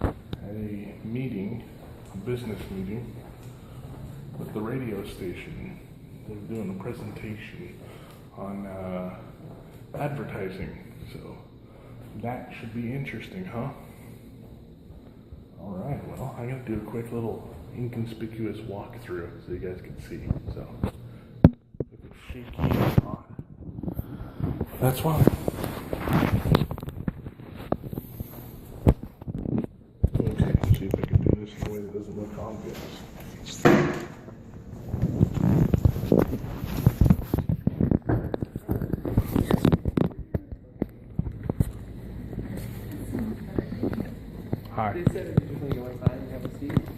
at a meeting, a business meeting, with the radio station. They were doing a presentation on advertising, so that should be interesting, huh? Alright, well, I'm going to do a quick little inconspicuous walkthrough so you guys can see. So, if it's shaky or not, that's why. Okay, let's see if I can do this in a way that doesn't look obvious. Hi.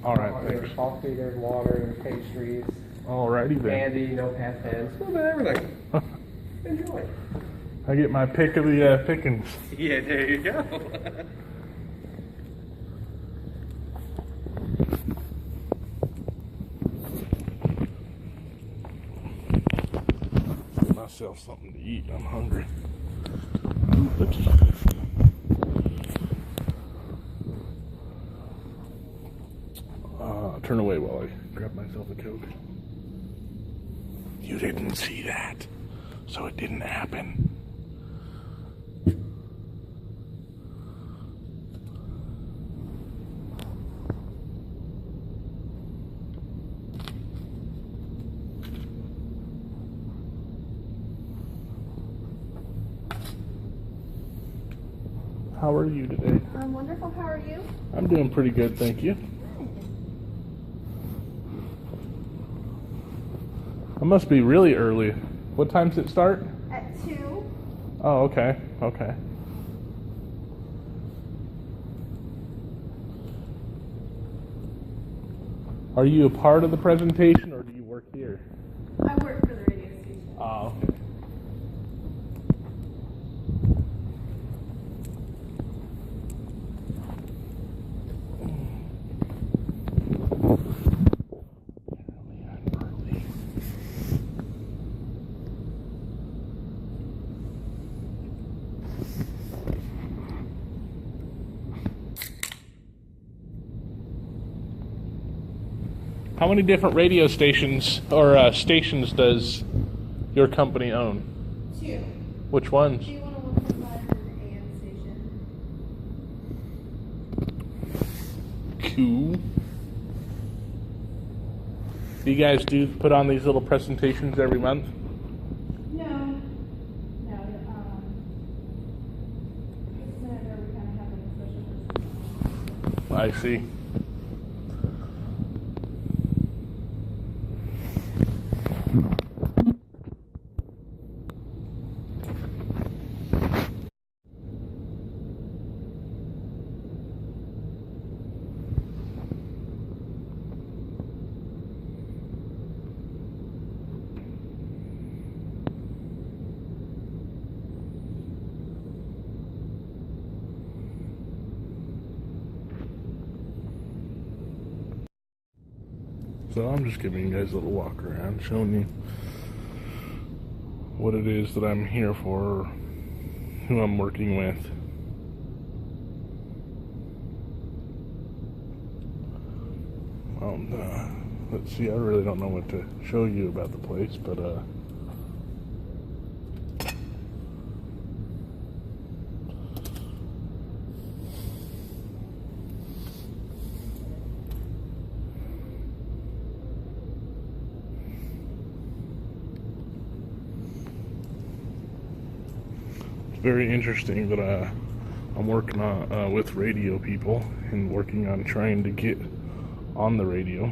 All right, thanks. There's coffee, there's water, there's pastries. Alrighty then. Candy, notepad pens, a little bit of everything. Enjoy. I get my pick of the pickings. Yeah, there you go. Get myself something to eat. I'm hungry. Oops. Turn away while I grab myself a Coke. You didn't see that, so it didn't happen. How are you today? I'm wonderful. How are you? I'm doing pretty good, thank you. I must be really early. What time does it start? At 2. Oh, okay, okay. Are you a part of the presentation or do you work here? I work for the radio station. Oh, okay. How many different radio stations or stations does your company own? 2. Which ones? 2 on a 1.5 AM station. Cool. Do you guys do put on these little presentations every month? No. No. This is whenever we kind of have like a special person. I see. So I'm just giving you guys a little walk around, showing you what it is that I'm here for, who I'm working with. Let's see, I really don't know what to show you about the place, but very interesting that I'm working on with radio people and working on trying to get on the radio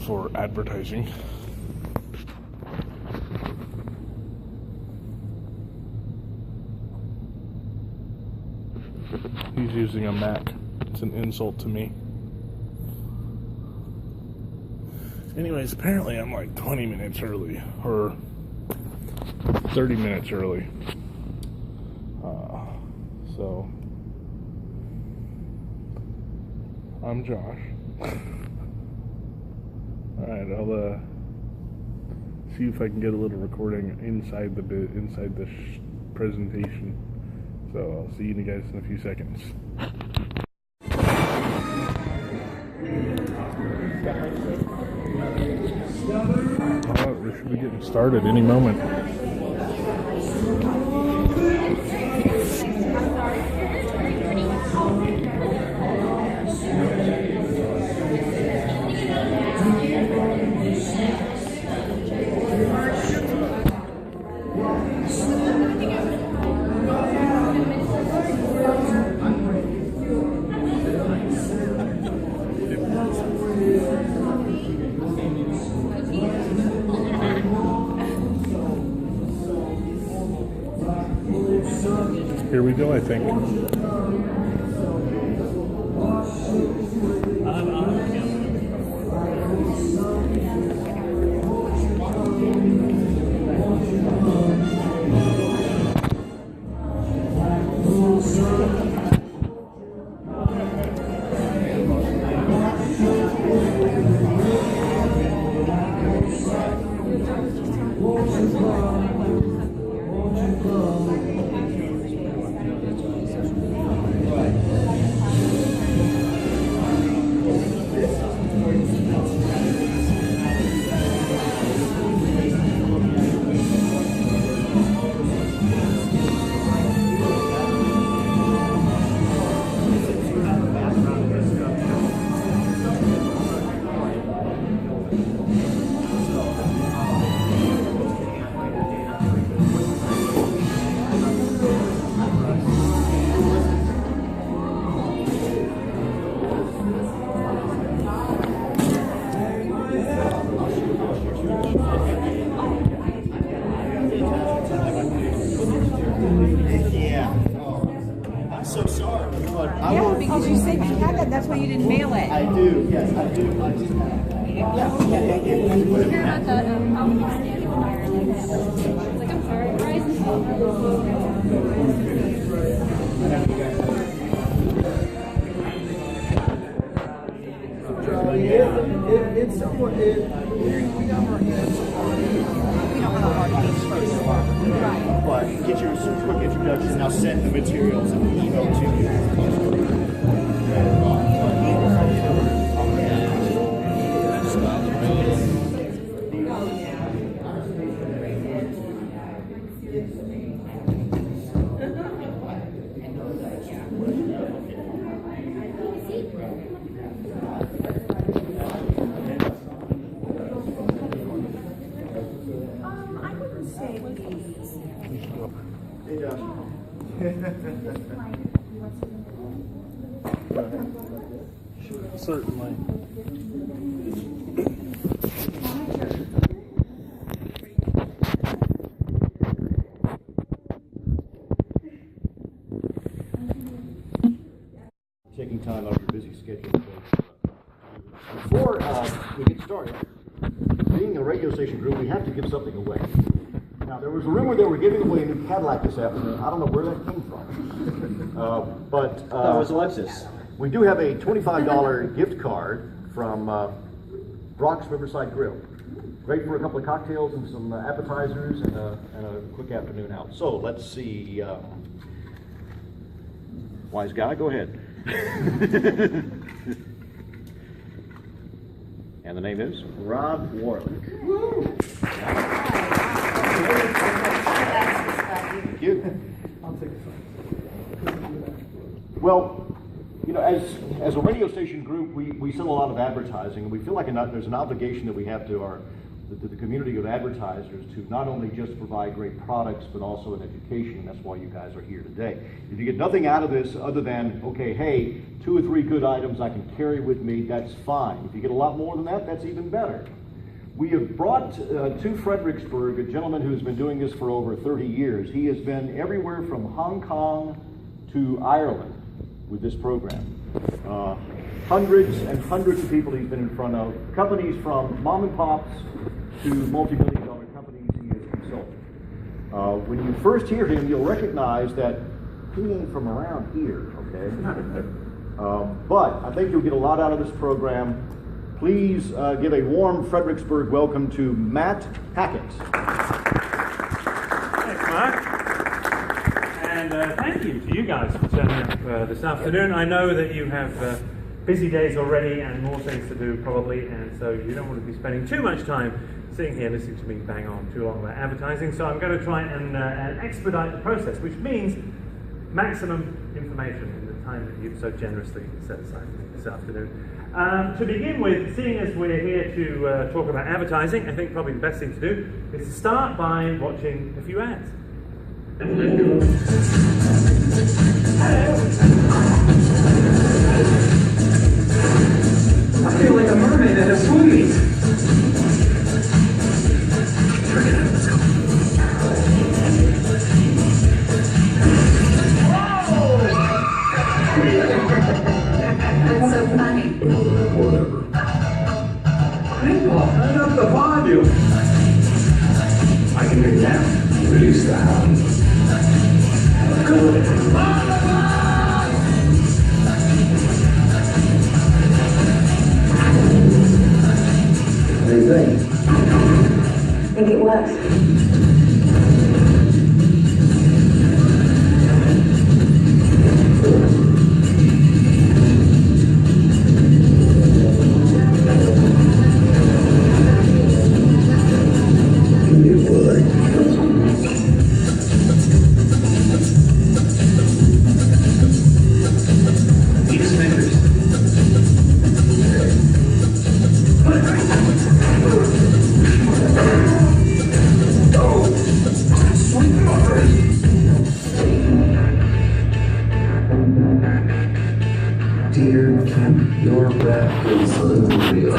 for advertising. He's using a Mac. It's an insult to me. Anyways, apparently I'm like 20 minutes early, or 30 minutes early. So, I'm Josh. Alright, I'll see if I can get a little recording inside the presentation. So I'll see you guys in a few seconds. Oh, we should be getting started any moment. Here we go, I think. Yeah, because you said you had that. That's why you didn't mail it. I do, yes, I do. Hear about that, how we stand fire like that. It's like, I'm sorry, It's somewhat, we got our hands on it. We don't have a hard case first. Right. But get your quick introduction, I'll send the materials and email to you. I wouldn't say Hey, Josh. Certainly. Taking time out of your busy schedule. Before we get started, being a radio station group, we have to give something away. Now, there was a rumor that we're giving away a new Cadillac this afternoon. I don't know where that came from. But That was Alexis. we do have a $25 gift card from Brock's Riverside Grill. Great for a couple of cocktails and some appetizers and a quick afternoon out. So let's see. Wise guy, go ahead. And the name is? Rob Warlick. Thank you. Well, you know, as a radio station group, we sell a lot of advertising, and we feel like there's an obligation that we have to the community of advertisers to not only just provide great products, but also an education, and that's why you guys are here today. If you get nothing out of this other than, okay, hey, 2 or 3 good items I can carry with me, that's fine. If you get a lot more than that, that's even better. We have brought to Fredericksburg a gentleman who's been doing this for over 30 years. He has been everywhere from Hong Kong to Ireland with this program. Hundreds and hundreds of people he's been in front of, companies from mom and pops to multi-million-dollar companies he has consulted. When you first hear him, you'll recognize that he ain't from around here, okay? But I think you'll get a lot out of this program. Please give a warm Fredericksburg welcome to Matt Hackett. Thanks, Mark. And thank thank you to you guys for turning up this afternoon. I know that you have busy days already and more things to do probably, and so you don't want to be spending too much time sitting here listening to me bang on too long about advertising. So I'm going to try and expedite the process, which means maximum information in the time that you've so generously set aside this afternoon. To begin with, seeing as we're here to talk about advertising, I think probably the best thing to do is to start by watching a few ads. I feel like a mermaid at a swim meet. Let's go. That's so funny. Whatever. Grandpa, turn up the volume. I can hear you now. Release the hound. Good. What do you think? I think it works. Dear Kim, your breath is unreal.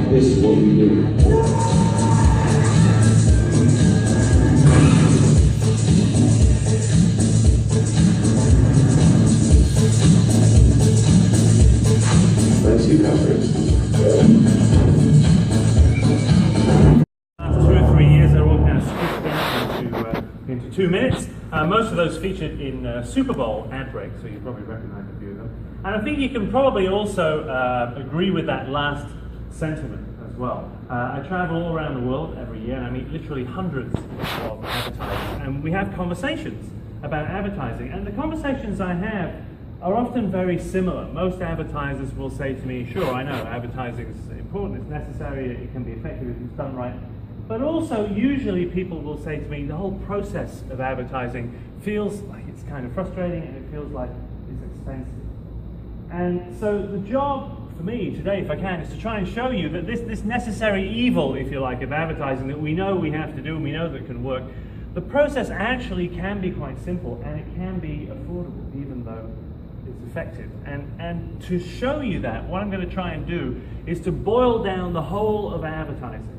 This is what we do. Let's see coverage. 2 or 3 years, they're all kind of squished down into 2 minutes. Most of those featured in Super Bowl ad breaks, so you probably recognize a few of them. And I think you can probably also agree with that last sentiment as well. I travel all around the world every year, and I meet literally hundreds of advertisers, and we have conversations about advertising. And the conversations I have are often very similar. Most advertisers will say to me, sure, I know advertising is important, it's necessary, it can be effective if it's done right. But also, usually people will say to me, the whole process of advertising feels like it's kind of frustrating and it feels like it's expensive. And so the job for me today, if I can, is to try and show you that this necessary evil, if you like, of advertising that we know we have to do and we know that it can work, the process actually can be quite simple and it can be affordable, even though it's effective. And to show you that, what I'm going to try and do is to boil down the whole of advertising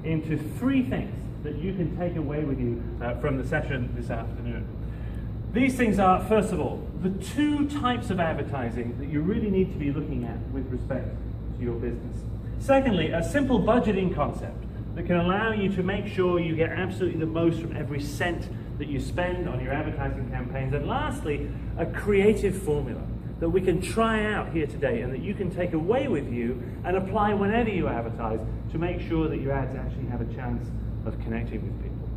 into 3 things that you can take away with you from the session this afternoon. These things are, first of all, the 2 types of advertising that you really need to be looking at with respect to your business. Secondly, a simple budgeting concept that can allow you to make sure you get absolutely the most from every cent that you spend on your advertising campaigns. And lastly, a creative formula that we can try out here today and that you can take away with you and apply whenever you advertise to make sure that your ads actually have a chance of connecting with people.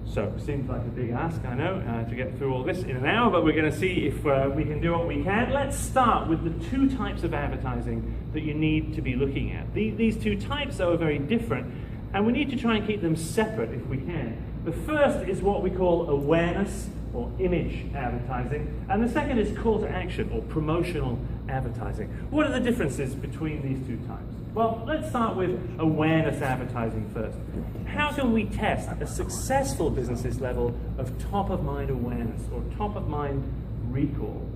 So, seems like a big ask, I know, to get through all this in an hour, but we're going to see if we can do what we can. Let's start with the 2 types of advertising that you need to be looking at. These 2 types are very different, and we need to try and keep them separate if we can. The first is what we call awareness or image advertising, and the second is call to action or promotional advertising. What are the differences between these 2 types? Well, let's start with awareness advertising first. How can we test a successful business's level of top-of-mind awareness or top-of-mind recall?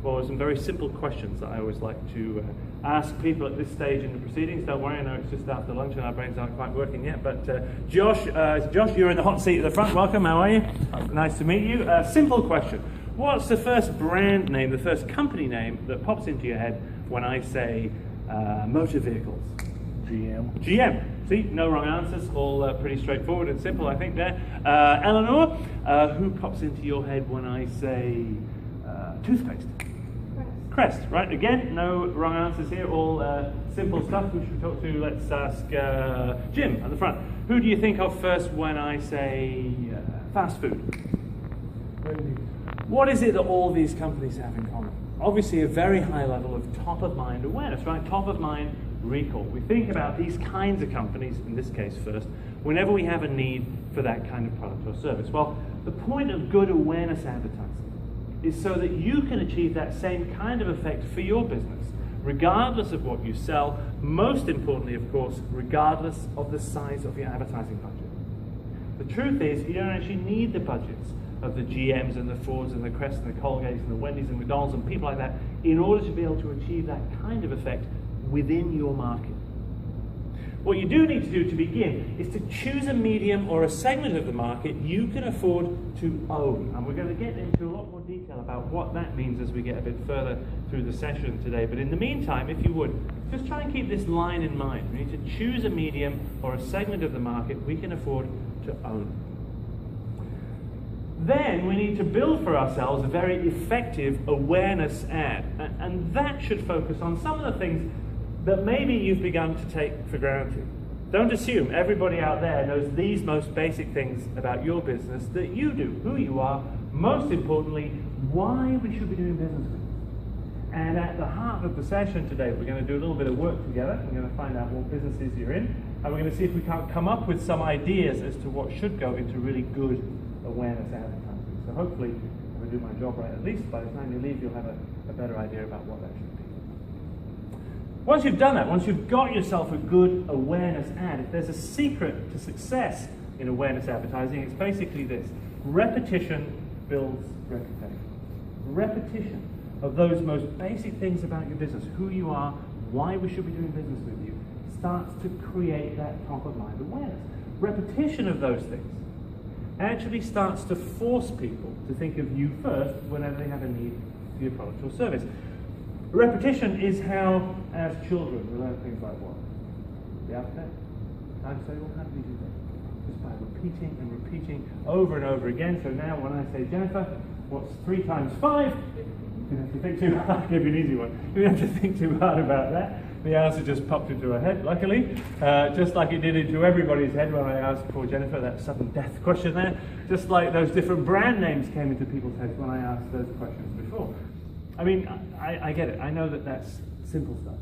Well, there's some very simple questions that I always like to ask people at this stage in the proceedings. Don't worry, I know it's just after lunch and our brains aren't quite working yet, but Josh, you're in the hot seat at the front. Welcome, how are you? Nice to meet you. Simple question. What's the first brand name, the first company name that pops into your head when I say motor vehicles? GM. GM. See, no wrong answers, all pretty straightforward and simple, I think there. Eleanor, who pops into your head when I say toothpaste? Crest. Crest, right? Again, no wrong answers here, all simple stuff. Who should we talk to? Let's ask Jim at the front. Who do you think of first when I say fast food? What is it that all these companies have in common? Obviously a very high level of top-of-mind awareness, right? Top-of-mind recall. We think about these kinds of companies, in this case first, whenever we have a need for that kind of product or service. Well, the point of good awareness advertising is so that you can achieve that same kind of effect for your business, regardless of what you sell, most importantly, of course, regardless of the size of your advertising budget. The truth is, you don't actually need the budgets of the GMs and the Fords and the Crests and the Colgates and the Wendy's and McDonald's and people like that in order to be able to achieve that kind of effect within your market. What you do need to do to begin is to choose a medium or a segment of the market you can afford to own. And we're going to get into a lot more detail about what that means as we get a bit further through the session today. But in the meantime, if you would, just try and keep this line in mind. We need to choose a medium or a segment of the market we can afford to own. Then we need to build for ourselves a very effective awareness ad. And that should focus on some of the things that maybe you've begun to take for granted. Don't assume everybody out there knows these most basic things about your business that you do, who you are, most importantly, why we should be doing business with you. And at the heart of the session today, we're going to do a little bit of work together. We're going to find out what businesses you're in, and we're going to see if we can't come up with some ideas as to what should go into really good awareness advertising. So hopefully, if I do my job right, at least by the time you leave, you'll have a better idea about what that should be. Once you've done that, once you've got yourself a good awareness ad, if there's a secret to success in awareness advertising, it's basically this: repetition builds reputation. Repetition of those most basic things about your business, who you are, why we should be doing business with you, starts to create that top-of-mind awareness. Repetition of those things actually starts to force people to think of you first whenever they have a need for your product or service. Repetition is how, as children, we learn things like what? The alphabet? Times table? How do we do that? Just by repeating and repeating over and over again. So now when I say, Jennifer, what's 3 times 5? You don't have to think too hard. I'll give you an easy one. You don't have to think too hard about that. The answer just popped into her head, luckily, just like it did into everybody's head when I asked for Jennifer that sudden death question there, just like those different brand names came into people's heads when I asked those questions before. I mean, I get it. I know that that's simple stuff.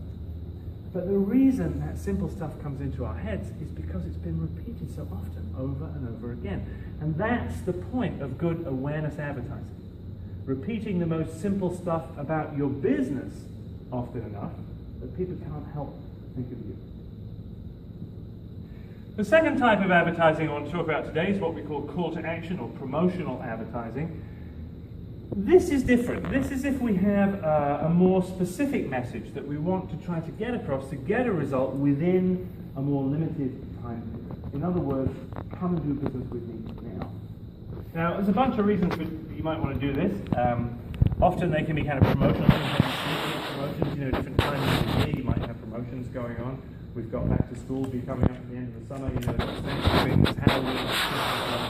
But the reason that simple stuff comes into our heads is because it's been repeated so often, over and over again. And that's the point of good awareness advertising. Repeating the most simple stuff about your business often enough that people can't help think of you. The second type of advertising I want to talk about today is what we call call to action or promotional advertising. This is different. This is if we have a more specific message that we want to try to get across to get a result within a more limited time period. In other words, come and do business with me now. Now, there's a bunch of reasons you might want to do this. Often they can be kind of promotional promotions, different times of the year you might have promotions going on. We've got back to school be coming up at the end of the summer, Thanksgiving, Halloween,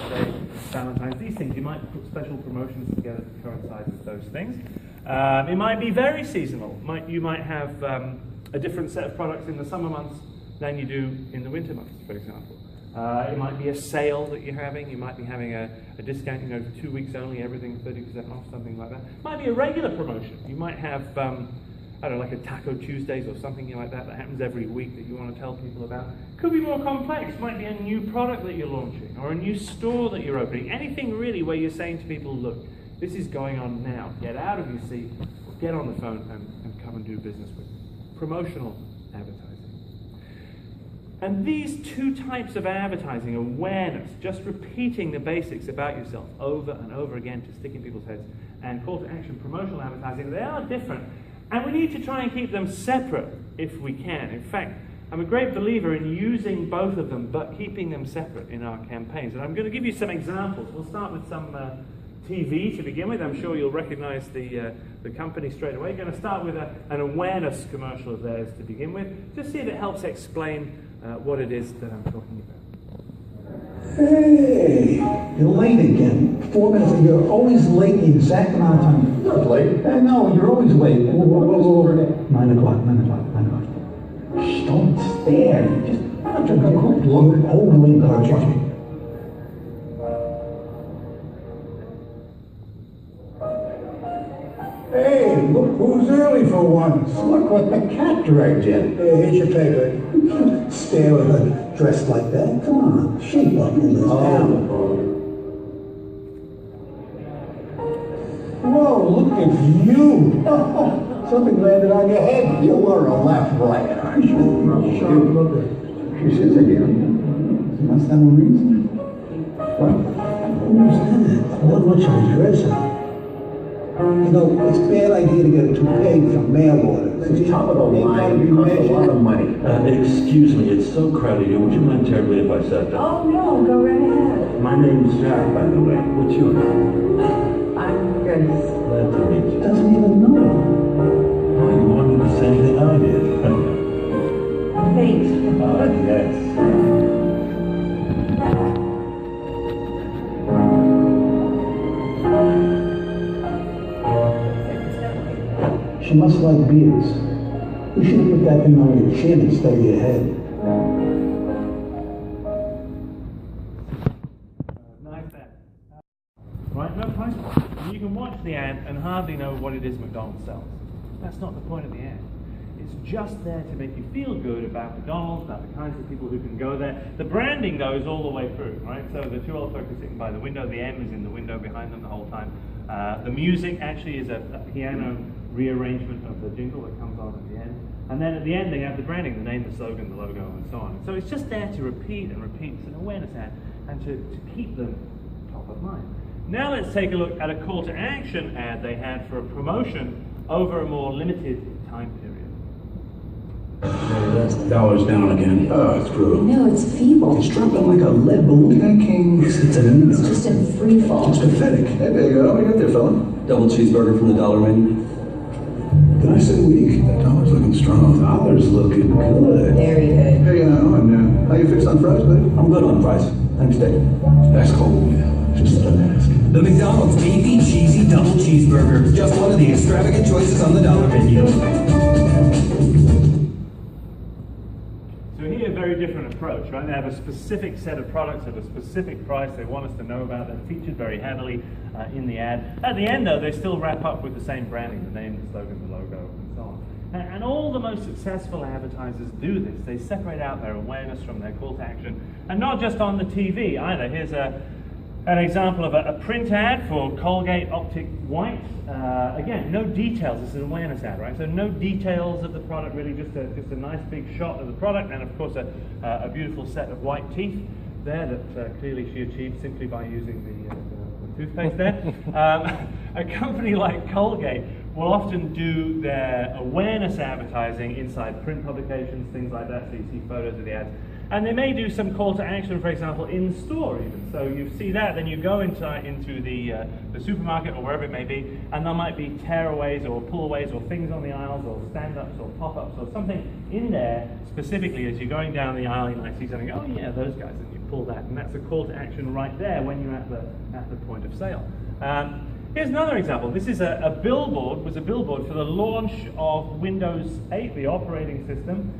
Day, Valentine's, these things. You might put special promotions together to coincide with those things. It might be very seasonal. You might have a different set of products in the summer months than you do in the winter months, for example. It might be a sale that you're having. You might be having a discount, for 2 weeks only, everything 30% off, something like that. It might be a regular promotion. You might have, like a Taco Tuesdays or something like that happens every week that you want to tell people about. Could be more complex. It might be a new product that you're launching or a new store that you're opening. Anything really where you're saying to people, look, this is going on now. Get out of your seat, get on the phone and come and do business with me. Promotional advertising. And these two types of advertising, awareness, just repeating the basics about yourself over and over again to stick in people's heads, and call to action, promotional advertising, they are different. And we need to try and keep them separate if we can. In fact, I'm a great believer in using both of them, but keeping them separate in our campaigns. And I'm going to give you some examples. We'll start with some TV to begin with. I'm sure you'll recognize the company straight away. We're going to start with an awareness commercial of theirs to begin with. Just see if it helps explain what it is that I'm talking about. Hey, you're late again. 4 minutes. You're always late the exact amount of time. I was late. No, you're always late. Whoa. 9 o'clock. Shh, don't stare. Just look overly encouraging. Hey, look who's early for once. Look what the cat dragged in. Hey, here's your paper. You can't stare at her dressed like that. Come on, shape up in this town. Whoa, look at you. Something landed on your head. You were a left-right, aren't you? Sure. She says again. You must have a reason. Well, who's that? Not much of a dresser. You know, it's a bad idea to get a toupee from mail order. It's top of the line. It costs a lot of money. Excuse me, it's so crowded here. Would you mind terribly if I sat down? Oh, no, go right ahead. My name's Jack, by the way. What's your name? I'm Grace. Glad to meet you. Doesn't even know. Oh, you wanted the same thing I did. Thanks. Yes. She must like beards. You should have put that thing on your chin instead of your head. Nice ad. Right, no price point. You can watch the ad and hardly know what it is McDonald's sells. That's not the point of the ad. It's just there to make you feel good about McDonald's, about the kinds of people who can go there. The branding goes all the way through, right? So the two old folks are sitting by the window, the M is in the window behind them the whole time. The music actually is a piano rearrangement of the jingle that comes on at the end. And then at the end they have the branding, the name, the slogan, the logo, and so on. So it's just there to repeat and repeat. It's an awareness ad and to keep them top of mind. Now let's take a look at a call to action ad they had for a promotion over a more limited time period. Dollar's down again. Oh, it's brutal. No, it's feeble. It's dropping like a lead balloon. That king. It's It's just in free fall. It's pathetic. Hey, there you go. What do you got there, fella? Double cheeseburger from the dollar menu. Did I say weak? That dollar's looking strong. Dollar's looking good. Very good. Hey, and how you fixed on fries, buddy? I'm good on fries. Thanks, Dave. That's cold. Just let him ask. The McDonald's beefy, cheesy double cheeseburger. Just one of the extravagant choices on the dollar menu. So here, a very different approach, right? They have a specific set of products at a specific price they want us to know about. They're featured very heavily in the ad. At the end, though, they still wrap up with the same branding, the name, the slogan, the logo, and so on. And all the most successful advertisers do this. They separate out their awareness from their call to action. And not just on the TV either. Here's an example of a print ad for Colgate Optic White. Again, no details. It's an awareness ad, right? So no details of the product, really just a nice big shot of the product, and of course a beautiful set of white teeth there that clearly she achieved simply by using the toothpaste there. A company like Colgate will often do their awareness advertising inside print publications, things like that, so you see photos of the ads. And they may do some call to action, for example, in store even. So you see that, then you go into the supermarket or wherever it may be, and there might be tearaways or pull-aways or things on the aisles or stand-ups or pop-ups or something in there specifically as you're going down the aisle. You might see something, oh yeah, those guys, and you pull that, and that's a call to action right there when you're at the point of sale. Here's another example. This is a billboard for the launch of Windows 8, the operating system.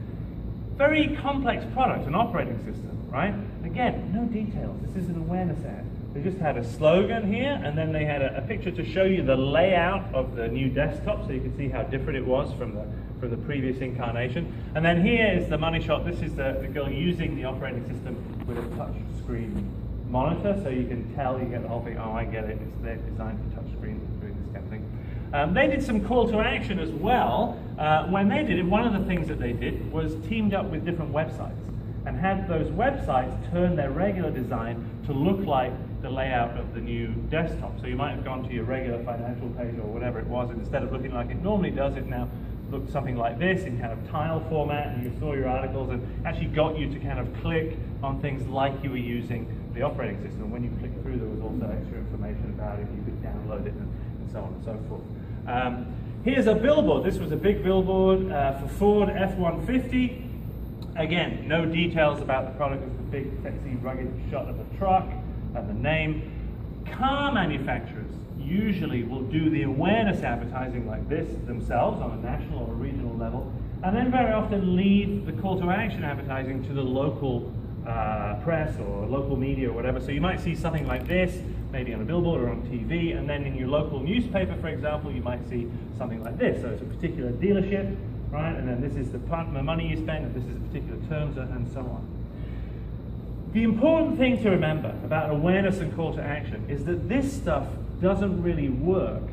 Very complex product, an operating system, right? Again, no details. This is an awareness ad. They just had a slogan here, and then they had a picture to show you the layout of the new desktop, so you can see how different it was from the previous incarnation. And then here is the money shot. This is the girl using the operating system with a touch screen monitor, so you can tell, you get the whole thing, oh, I get it, they're designed for touch screens and doing this kind of thing. They did some call to action as well. When they did it, one of the things that they did was teamed up with different websites and had those websites turn their regular design to look like the layout of the new desktop. So you might have gone to your regular financial page or whatever it was, and instead of looking like it normally does, it now looks something like this in kind of tile format, and you saw your articles and actually got you to kind of click on things like you were using the operating system. When you clicked through, there was also extra information about it. You could download it and so on and so forth. Here's a billboard. This was a big billboard for Ford F-150. Again, no details about the product. It's the big, sexy, rugged shot of the truck and the name. Car manufacturers usually will do the awareness advertising like this themselves on a national or a regional level, and then very often leave the call to action advertising to the local press or local media or whatever. So you might see something like this, maybe on a billboard or on TV, and then in your local newspaper, for example, you might see something like this. So it's a particular dealership, right? And then this is the money you spend, and this is the particular terms, and so on. The important thing to remember about awareness and call to action is that this stuff doesn't really work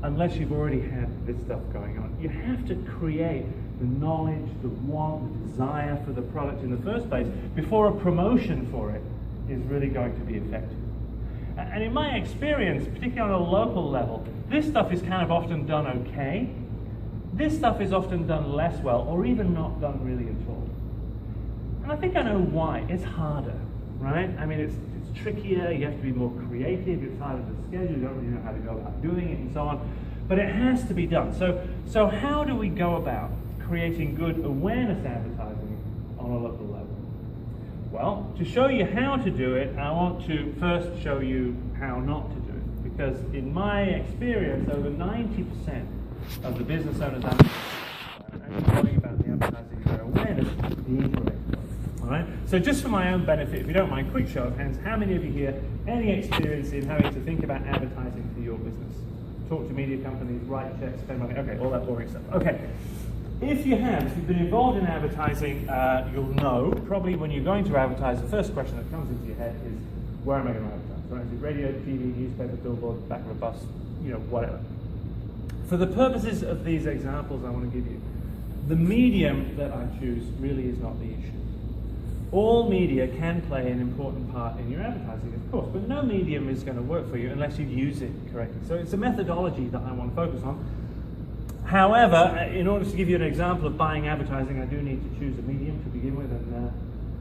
unless you've already had this stuff going on. You have to create the knowledge, the want, the desire for the product in the first place before a promotion for it is really going to be effective. And in my experience, particularly on a local level, this stuff is kind of often done okay. This stuff is often done less well, or even not done really at all. And I think I know why. It's harder, right? I mean, it's trickier, you have to be more creative, it's harder to schedule, you don't really know how to go about doing it, and so on. But it has to be done. So how do we go about creating good awareness advertising on a local level? Well, to show you how to do it, I want to first show you how not to do it. Because in my experience, over 90% of the business owners I'm talking about the advertising and their awareness the incorrect way. All right? So just for my own benefit, if you don't mind, quick show of hands, how many of you here any experience in having to think about advertising for your business? Talk to media companies, write checks, spend money, okay, all that boring stuff. Okay. If you've been involved in advertising, you'll know, probably when you're going to advertise, the first question that comes into your head is, where am I going to advertise? Right? Is it radio, TV, newspaper, billboard, back of a bus, whatever. For the purposes of these examples I want to give you, the medium that I choose really is not the issue. All media can play an important part in your advertising, of course, but no medium is going to work for you unless you use it correctly. So it's a methodology that I want to focus on. However, in order to give you an example of buying advertising, I do need to choose a medium to begin with, and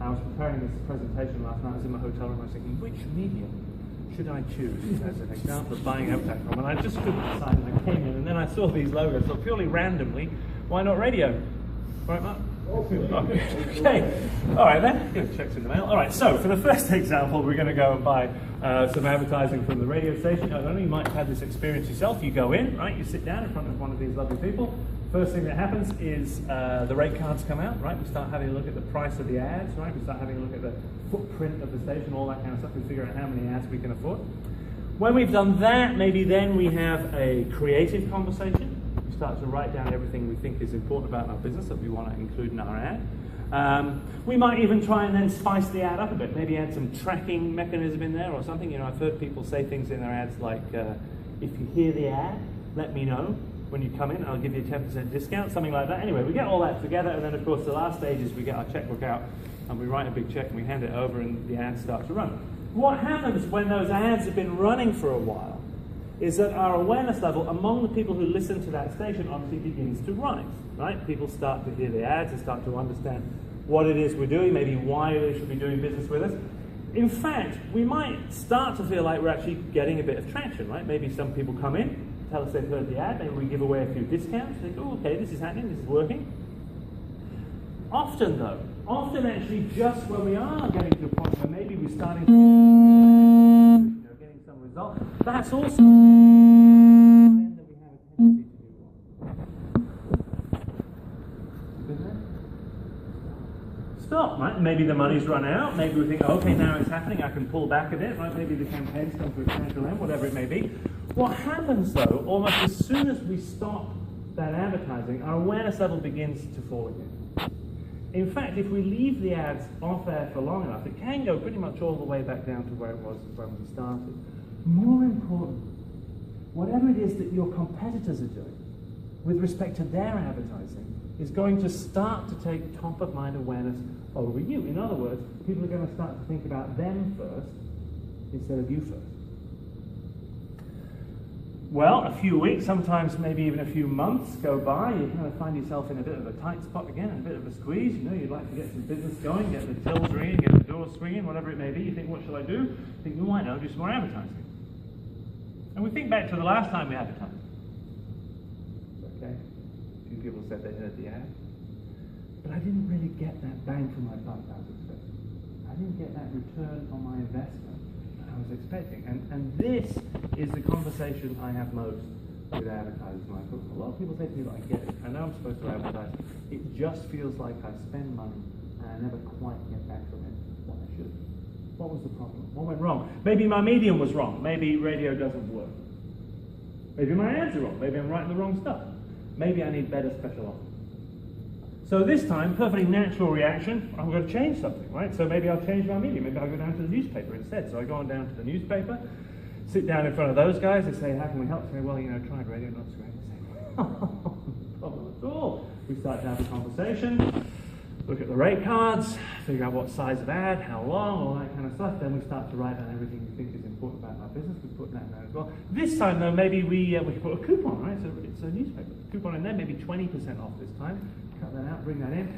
I was preparing this presentation last night. I was in my hotel room, I was thinking, which medium should I choose as an example of buying advertising from? And I just couldn't decide, and I came in, and then I saw these logos, so purely randomly, why not radio? Right, Mark? Okay. All right then. Good. Checks in the mail. All right. So for the first example, we're going to go and buy some advertising from the radio station. I don't know. You might have had this experience yourself. You go in, right? You sit down in front of one of these lovely people. First thing that happens is the rate cards come out, right? We start having a look at the price of the ads, right? We start having a look at the footprint of the station, all that kind of stuff. We figure out how many ads we can afford. When we've done that, maybe then we have a creative conversation. Start to write down everything we think is important about our business that we want to include in our ad. We might even try and then spice the ad up a bit, maybe add some tracking mechanism in there or something. I've heard people say things in their ads like, if you hear the ad, let me know when you come in, I'll give you a 10% discount, something like that. Anyway, we get all that together, and then of course the last stage is we get our checkbook out and we write a big check and we hand it over and the ads start to run. What happens when those ads have been running for a while is that our awareness level among the people who listen to that station obviously begins to rise, right? People start to hear the ads and start to understand what it is we're doing, maybe why they should be doing business with us. In fact, we might start to feel like we're actually getting a bit of traction, right? Maybe some people come in, tell us they've heard the ad, maybe we give away a few discounts, think, oh, okay, this is happening, this is working. Often though, actually just when we are getting to a point where maybe we're starting to getting some result, that's also then that we have a tendency to do what? Stop, right? Maybe the money's run out, maybe we think, okay, now it's happening, I can pull back a bit, right? Maybe the campaign's come to a natural end, whatever it may be. What happens though, almost as soon as we stop that advertising, our awareness level begins to fall again. In fact, if we leave the ads off air for long enough, it can go pretty much all the way back down to where it was when we started. More important, whatever it is that your competitors are doing with respect to their advertising is going to start to take top of mind awareness over you. In other words, people are going to start to think about them first instead of you first. Well, a few weeks, sometimes maybe even a few months go by, you kind of find yourself in a bit of a tight spot again, a bit of a squeeze. You'd like to get some business going, get the tills ringing, get the doors swinging, whatever it may be. You think, what shall I do? You think, you might know, do some more advertising. And we think back to the last time we advertised. Okay, a few people said they heard the ad, but I didn't really get that bang for my buck, I would say. I didn't get that return on my investment. I I was expecting. And this is the conversation I have most with advertisers. Like, a lot of people say to me, I get it. I know I'm supposed to advertise. It just feels like I spend money and I never quite get back from it what I should. What was the problem? What went wrong? Maybe my medium was wrong. Maybe radio doesn't work. Maybe my ads are wrong. Maybe I'm writing the wrong stuff. Maybe I need better special offers. So this time, perfectly natural reaction, I'm going to change something, right? So maybe I'll change my medium. Maybe I'll go down to the newspaper instead. So I go on down to the newspaper, sit down in front of those guys, they say, how can we help? I say, well, tried radio, not so great. They say, no problem at all. We start to have a conversation, look at the rate cards, figure out what size of ad, how long, all that kind of stuff. Then we start to write down everything we think is important about our business. We put that down as well. This time, though, maybe we put a coupon, right? So it's a newspaper. Coupon in there, maybe 20% off this time. Cut that out, bring that in.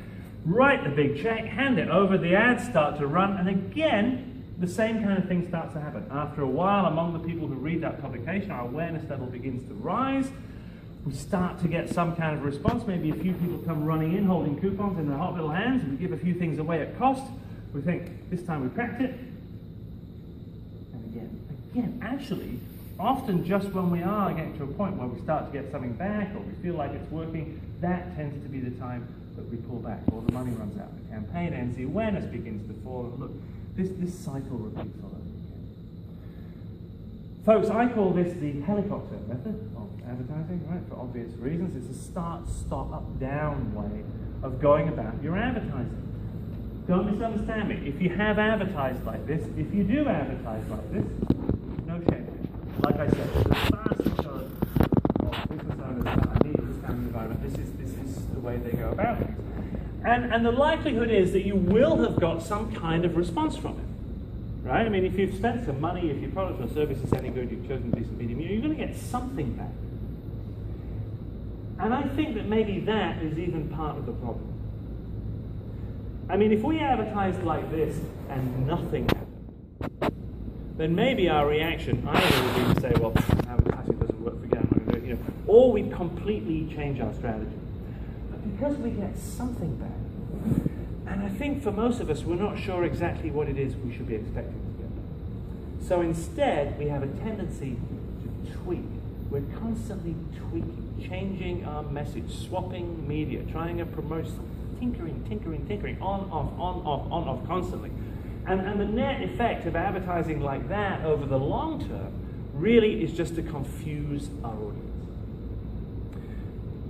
Write the big check, hand it over, the ads start to run, and again, the same kind of thing starts to happen. After a while, among the people who read that publication, our awareness level begins to rise. We start to get some kind of response. Maybe a few people come running in, holding coupons in their hot little hands, and we give a few things away at cost. We think, this time we cracked it. And again, actually, often just when we are getting to a point where we start to get something back, or we feel like it's working, that tends to be the time that we pull back, or the money runs out, the campaign ends, the awareness begins to fall, and look, this cycle repeats all over again. Folks, I call this the helicopter method of advertising, right, for obvious reasons. It's a start, stop, up, down way of going about your advertising. Don't misunderstand me. If you have advertised like this, if you do advertise like this, no shame. Like I said, the vast majority of business owners that I meet in this kind of environment, this is the way they go about things. And the likelihood is that you will have got some kind of response from it, right? I mean, if you've spent some money, if your product or service is any good, you've chosen a decent medium, you're going to get something back. And I think that maybe that is even part of the problem. I mean, if we advertised like this and nothing happened, then maybe our reaction either would be to say, well, advertising doesn't work, forget it, I'm not going to do it, or we'd completely change our strategy. But because we get something back, and I think for most of us, we're not sure exactly what it is we should be expecting to get. So instead, we have a tendency to tweak. We're constantly tweaking, changing our message, swapping media, trying to promote something, tinkering, on, off, constantly. And the net effect of advertising like that over the long term really is just to confuse our audience.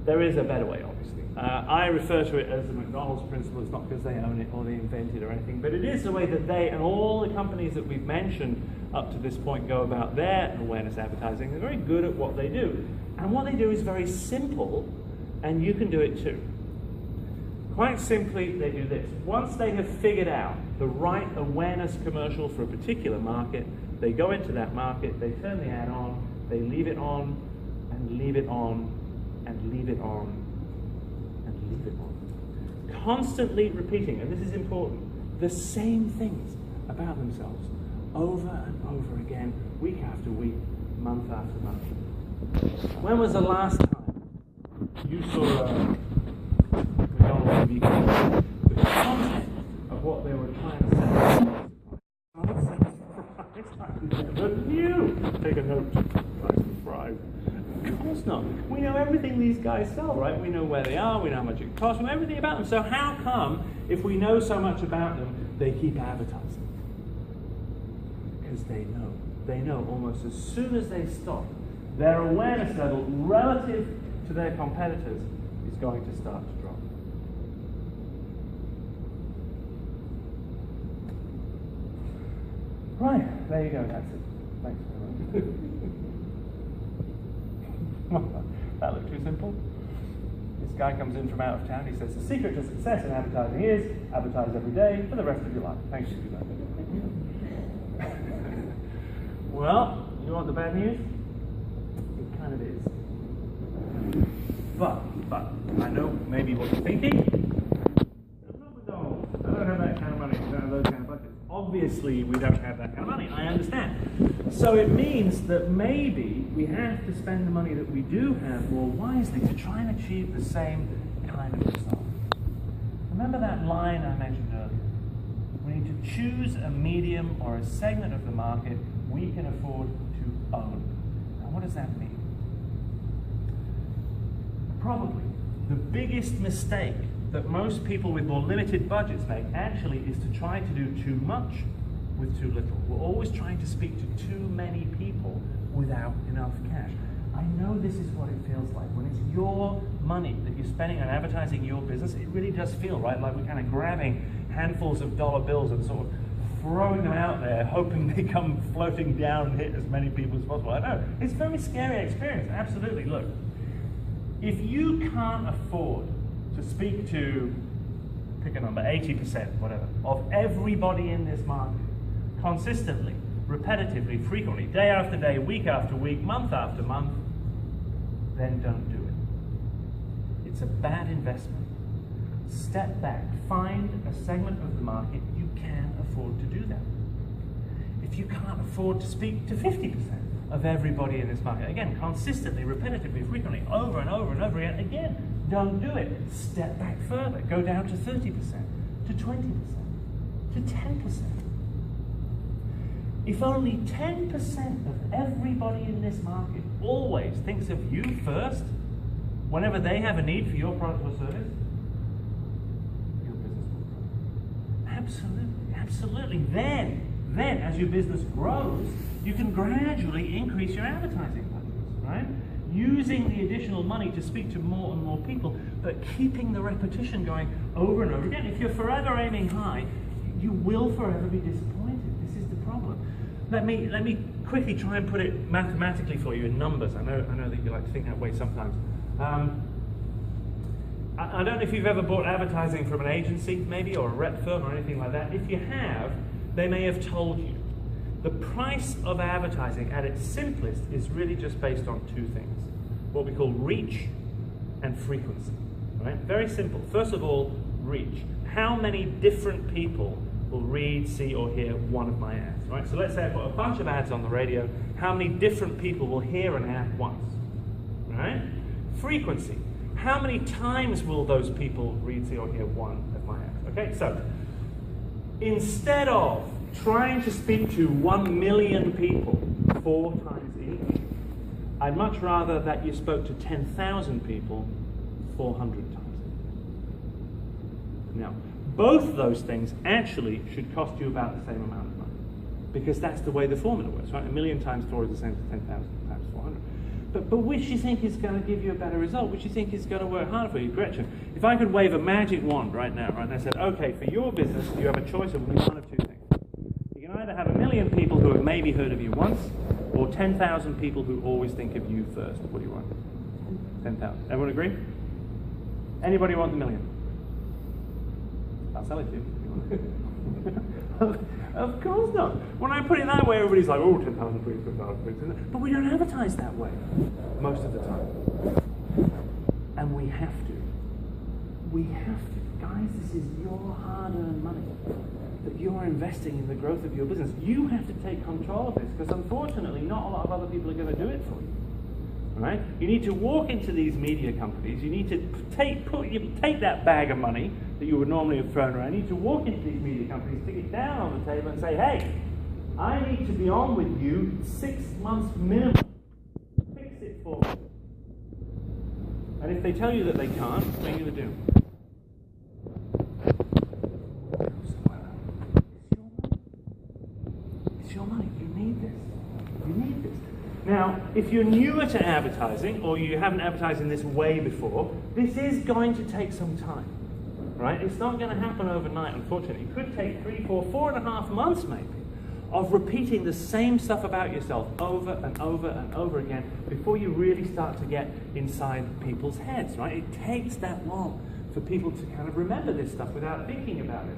There is a better way, obviously. I refer to it as the McDonald's principle. It's not because they own it or they invent it or anything, but it is the way that they and all the companies that we've mentioned up to this point go about their awareness advertising. They're very good at what they do. And what they do is very simple, and you can do it too. Quite simply, they do this. Once they have figured out the right awareness commercial for a particular market, they go into that market, they turn the ad on, they leave it on, and leave it on, and leave it on, and leave it on. Constantly repeating, and this is important, the same things about themselves over and over again, week after week, month after month. When was the last time you saw a McDonald's TV commercial? The content of what they were trying to sell. But you take a note. Price of fries. Of course not. We know everything these guys sell, right? We know where they are, we know how much it costs, we know everything about them. So how come, if we know so much about them, they keep advertising? Because they know. They know almost as soon as they stop, their awareness level relative to their competitors is going to start to drop. Right, there you go, that's it. Thanks very much. That looked too simple. This guy comes in from out of town, he says, the secret to success in advertising is advertise every day for the rest of your life. Thanks for that. Well, you want the bad news? It kind of is. But, I know maybe what you're thinking. I don't have that kind of money, I don't have those kind of budgets. Obviously, we don't have that kind of money, I understand. So it means that maybe we have to spend the money that we do have more wisely to try and achieve the same kind of result. Remember that line I mentioned earlier? We need need to choose a medium or a segment of the market we can afford to own. Now, what does that mean? Probably the biggest mistake that most people with more limited budgets make actually is to try to do too much with too little. We're always trying to speak to too many people without enough cash. I know this is what it feels like. When it's your money that you're spending on advertising your business, it really does feel, right, like we're kind of grabbing handfuls of dollar bills and sort of throwing them out there, hoping they come floating down and hit as many people as possible. I know, it's a very scary experience, absolutely. Look, if you can't afford to speak to, pick a number, 80%, whatever, of everybody in this market, consistently, repetitively, frequently, day after day, week after week, month after month, then don't do it. It's a bad investment. Step back, find a segment of the market you can afford to do that. If you can't afford to speak to 50% of everybody in this market, again, consistently, repetitively, frequently, over and over and over again, don't do it. Step back further, go down to 30%, to 20%, to 10%. If only 10% of everybody in this market always thinks of you first, whenever they have a need for your product or service, your business will grow. Absolutely, absolutely. Then as your business grows, you can gradually increase your advertising budgets, right? Using the additional money to speak to more and more people, but keeping the repetition going over and over again. If you're forever aiming high, you will forever be disappointed. This is the problem. Let me quickly try and put it mathematically for you in numbers. I know that you like to think that way sometimes. I don't know if you've ever bought advertising from an agency, maybe, or a rep firm or anything like that. If you have, they may have told you the price of advertising at its simplest is really just based on two things: what we call reach and frequency. Right? Very simple. First of all, reach. How many different people will read, see, or hear one of my ads? Right? So let's say I've got a bunch of ads on the radio. How many different people will hear an ad once? Right? Frequency. How many times will those people read, see, or hear one of my ads? Okay, so instead of trying to speak to 1 million people 4 times each, I'd much rather that you spoke to 10,000 people 400 times. Now, both those things actually should cost you about the same amount of money, because that's the way the formula works, right? 1 million times 4 is the same as 10,000 times 400. But which do you think is going to give you a better result? Which do you think is going to work harder for you? Gretchen, if I could wave a magic wand right now, right, and I said, okay, for your business, you have a choice of one of two things. You can either have 1 million people who have maybe heard of you once, or 10,000 people who always think of you first. What do you want? 10,000. Everyone agree? Anybody want the million? I'll sell it to you. Of course not. When I put it that way, everybody's like, oh, 10,000 please, 10,000 please. But we don't advertise that way most of the time. And we have to. We have to. Guys, this is your hard-earned money that you're investing in the growth of your business. You have to take control of this, because unfortunately, not a lot of other people are going to do it for you. Right? You need to walk into these media companies. You need to take that bag of money that you would normally have thrown around. You need to walk into these media companies, stick it down on the table and say, hey, I need to be on with you 6 months minimum. Fix it for me. And if they tell you that they can't, what are you going to do? It's your money. You need this. You need this. Now, if you're newer to advertising, or you haven't advertised in this way before, this is going to take some time, right? It's not going to happen overnight, unfortunately. It could take 3, 4, 4.5 months, maybe, of repeating the same stuff about yourself over and over and over again before you really start to get inside people's heads, right? It takes that long for people to kind of remember this stuff without thinking about it.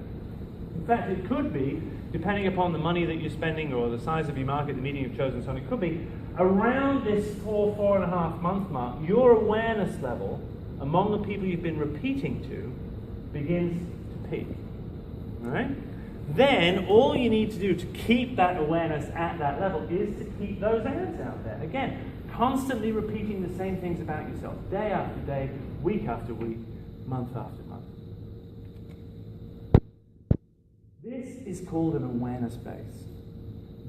In fact, it could be, depending upon the money that you're spending or the size of your market, the medium you've chosen, and so on, it could be around this 4.5 month mark, your awareness level among the people you've been repeating to begins to peak. All right? Then all you need to do to keep that awareness at that level is to keep those ads out there. Again, constantly repeating the same things about yourself, day after day, week after week, month after month. This is called an awareness base.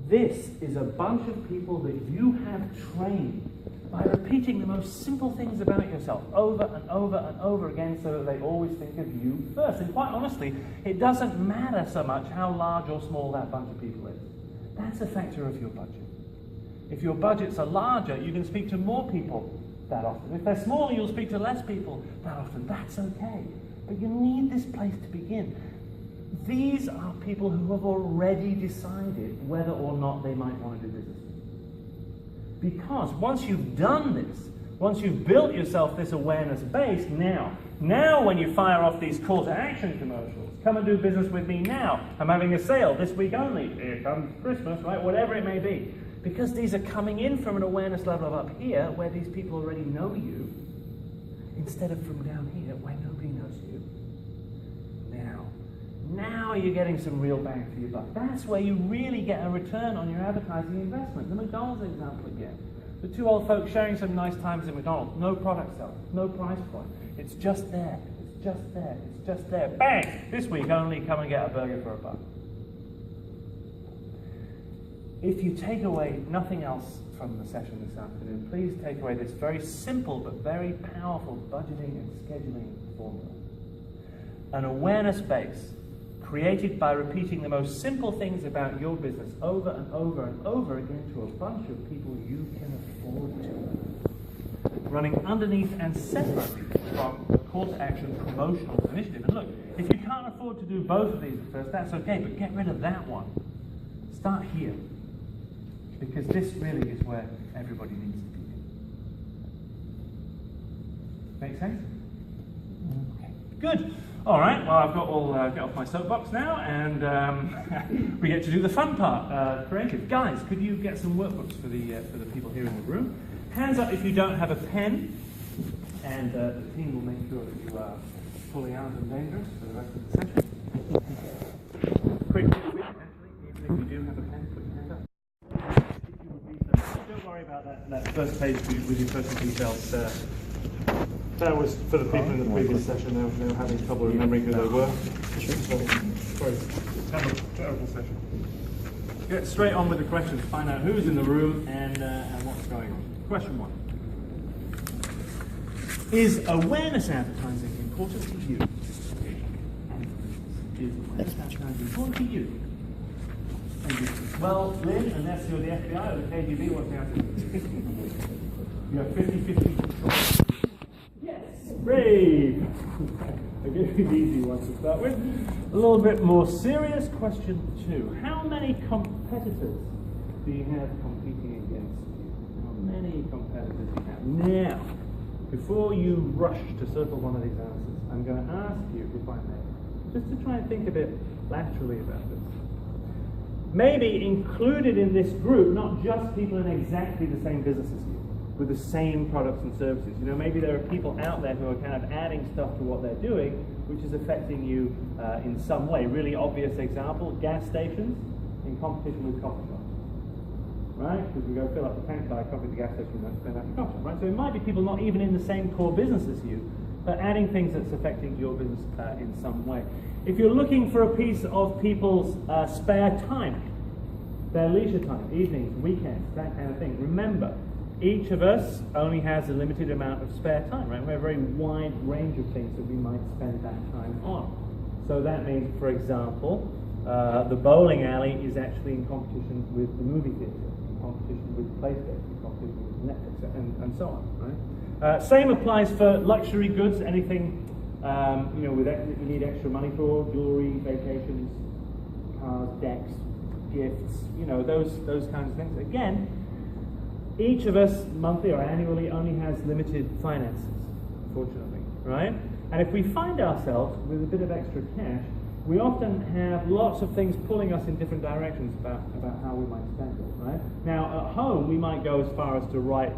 This is a bunch of people that you have trained by repeating the most simple things about yourself over and over and over again so that they always think of you first. And quite honestly, it doesn't matter so much how large or small that bunch of people is. That's a factor of your budget. If your budgets are larger, you can speak to more people that often. If they're smaller, you'll speak to less people that often. That's okay. But you need this place to begin. These are people who have already decided whether or not they might want to do business. Because once you've done this, once you've built yourself this awareness base, now when you fire off these call to action commercials, come and do business with me now, I'm having a sale this week only, here comes Christmas, right, whatever it may be. Because these are coming in from an awareness level of up here, where these people already know you, instead of from down here, where nobody knows you. Now you're getting some real bang for your buck. That's where you really get a return on your advertising investment. The McDonald's example again. The two old folks sharing some nice times in McDonald's. No product sell, no price point. It's just there. It's just there. It's just there. Bang! This week only, come and get a burger for $1. If you take away nothing else from the session this afternoon, please take away this very simple but very powerful budgeting and scheduling formula. An awareness base created by repeating the most simple things about your business over and over and over again to a bunch of people you can afford to. Running underneath and separate from the call to action promotional initiative. And look, if you can't afford to do both of these at first, that's okay, but get rid of that one. Start here. Because this really is where everybody needs to be. Make sense? Okay. Good. All right, well, I've got all get off my soapbox now, and we get to do the fun part, creative. Guys, could you get some workbooks for the people here in the room? Hands up if you don't have a pen, and the team will make sure that you are fully armed and dangerous for the rest of the session. Quick, actually, even if you do have a pen, put your hand up. If you would be so. Don't worry about that first page with your personal details. That was for the people in the previous session. They were having trouble remembering who they were. Sorry, terrible session. Get straight on with the questions. Find out who's in the room and what's going on. Question 1. Is awareness advertising important to you? Is awareness advertising important to you? Well, Lynn, unless you're the FBI or the KGB, what's the answer? You have 50-50 control. Brave! I'll give you the easy ones to start with. A little bit more serious. Question 2. How many competitors do you have competing against you? How many competitors do you have? Now, before you rush to circle one of these answers, I'm going to ask you, if I may, just to try and think a bit laterally about this. Maybe included in this group, not just people in exactly the same business as you, with the same products and services. You know, maybe there are people out there who are kind of adding stuff to what they're doing, which is affecting you in some way. Really obvious example, gas stations in competition with coffee shops. Right? Because we go fill up the tank, buy a coffee at the gas station, and then at the coffee shop, right? So it might be people not even in the same core business as you, but adding things that's affecting your business in some way. If you're looking for a piece of people's spare time, their leisure time, evenings, weekends, that kind of thing, remember, each of us only has a limited amount of spare time, right? We have a very wide range of things that we might spend that time on. So that means, for example, the bowling alley is actually in competition with the movie theater, in competition with PlayStation, in competition with Netflix, and so on, right? Same applies for luxury goods, anything you know, that you need extra money for, jewelry, vacations, cars, decks, gifts, you know, those kinds of things. Again, each of us, monthly or annually, only has limited finances, unfortunately, right? And if we find ourselves with a bit of extra cash, we often have lots of things pulling us in different directions about how we might spend it, right? Now, at home, we might go as far as to write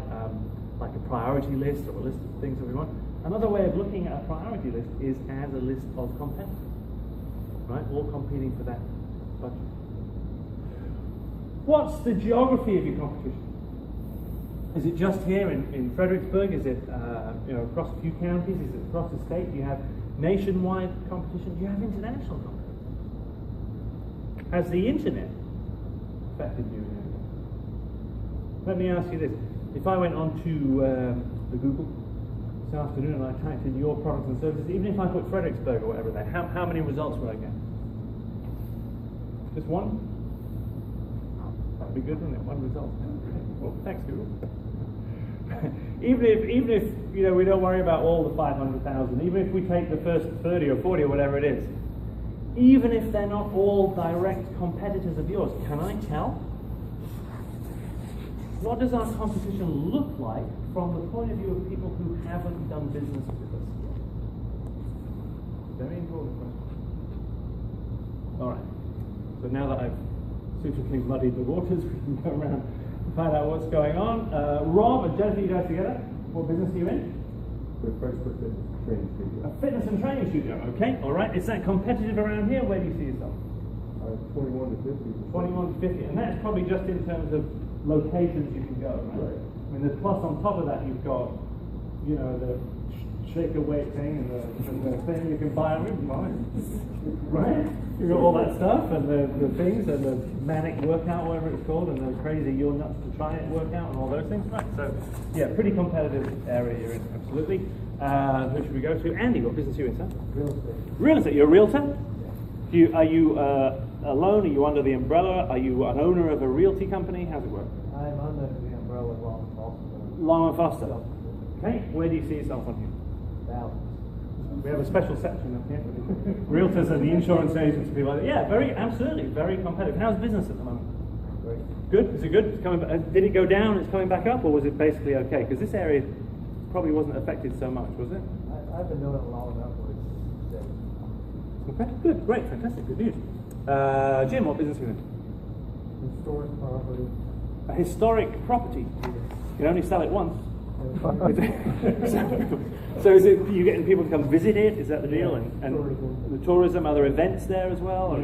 like a priority list or a list of things that we want. Another way of looking at a priority list is as a list of competitors, right? All competing for that budget. What's the geography of your competition? Is it just here in Fredericksburg? Is it you know, across a few counties? Is it across the state? Do you have nationwide competition? Do you have international competition? Has the internet affected you in any way? Let me ask you this. If I went onto the Google this afternoon and I typed in your products and services, even if I put Fredericksburg or whatever there, how many results would I get? Just one? That'd be good, wouldn't it? One result. Well, thanks, Google. even if you know we don't worry about all the 500,000, even if we take the first 30 or 40 or whatever it is, even if they're not all direct competitors of yours, can I tell? What does our competition look like from the point of view of people who haven't done business with us yet? Very important question. All right. So now that I've suitably muddied the waters, we can go around and find out what's going on. Rob and Jennifer, you guys together? What business are you in? We're French for Fitness Training Studio. A fitness and training studio. Okay. All right. Is that competitive around here? Where do you see yourself? 21 to 50. 21 to 50, and that's probably just in terms of locations you can go, right? I mean, there's plus on top of that you've got, you know, the shaker weight thing and the thing you can buy on right? You've got all that stuff and the things and the manic workout, whatever it's called, and the crazy you're nuts to try it workout and all those things, right? So, yeah, pretty competitive area you're in, absolutely. Who should we go to? Andy, what business are you in, sir? Real estate. Real estate. You're a realtor? Are you alone? Are you under the umbrella? Are you an owner of a realty company? How's it work? I'm under the umbrella of Long Foster. Long and Foster. Okay. Where do you see yourself on here? Dallas. We have a special section up here for the realtors and the insurance agents and people like that. Yeah, absolutely, very competitive. How's business at the moment? Great. Good. Is it good? It's coming. Did it go down? It's coming back up, or was it basically okay? Because this area probably wasn't affected so much, was it? I've been doing it long enough where it's Okay. Good. Great. Fantastic. Good news. Jim, what business are you in? historic property. A historic property. You can only sell it once. So is it you getting people to come visit it? Is that the deal? And the tourism, are there events there as well? Or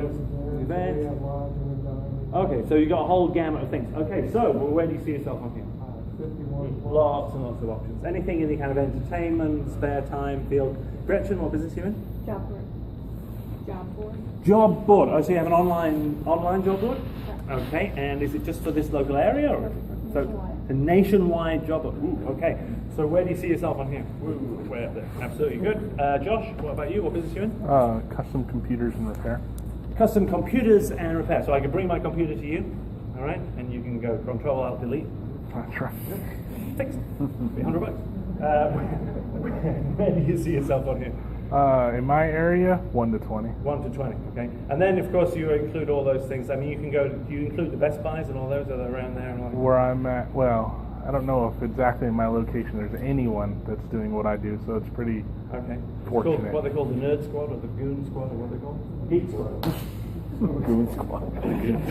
events? Okay, so you got a whole gamut of things. Okay, so where do you see yourself on here? 51. Lots and lots of options. Anything in the kind of entertainment, spare time field. Gretchen, what business are you in? Job board. Job board. Job board. Oh, so you have an online job board? Yeah. Okay, and is it just for this local area? Or? So, a nationwide job board. Ooh, okay. So where do you see yourself on here? Ooh, way up there. Absolutely good. Josh, what about you? What business are you in? Custom computers and repair. Custom computers and repair. So I can bring my computer to you, all right, and you can go Control Alt Delete. That's right. Fixed. Be $100. Where do you see yourself on here? In my area, 1 to 20. 1 to 20. Okay. And then of course you include all those things. I mean, you can go. Do you include the Best Buys and all those that are around there? And all that? Where I'm at, well, I don't know if exactly in my location there's anyone that's doing what I do, so it's pretty fortunate. Called, what they call the Nerd Squad or the Goon Squad or what they call it? Geek Squad. Goon Squad.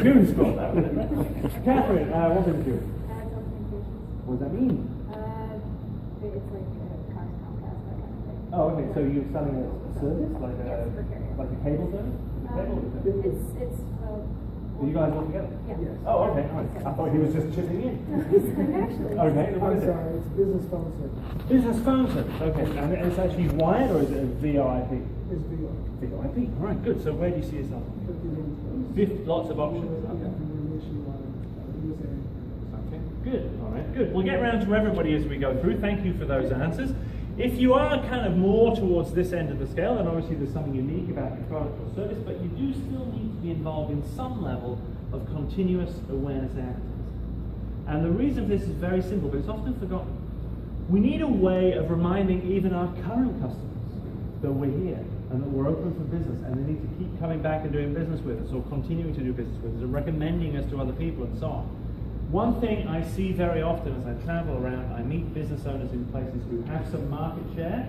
Goon Squad. That was it. Catherine, what did you do? What does that mean? It's like car Comcast, that kind of thing. Oh, okay. So you're selling a service, like a cable service? It's Are you guys all together? Yeah. Oh, okay. Nice. I thought he was just chipping in. Actually. Okay. What is it? It's business phone service. Business phone service. Okay. And it's actually wired or is it a VoIP? It's VR. VoIP. All right. Good. So where do you see yourself? 50, lots of options. Okay. Okay, good. All right, good. We'll get around to everybody as we go through. Thank you for those answers. If you are kind of more towards this end of the scale, then obviously there's something unique about your product or service, but you do still need to be involved in some level of continuous awareness advertising. And the reason for this is very simple, but it's often forgotten. We need a way of reminding even our current customers that we're here and that we're open for business, and they need to keep coming back and doing business with us or continuing to do business with us and recommending us to other people and so on. One thing I see very often as I travel around, I meet business owners in places who have some market share.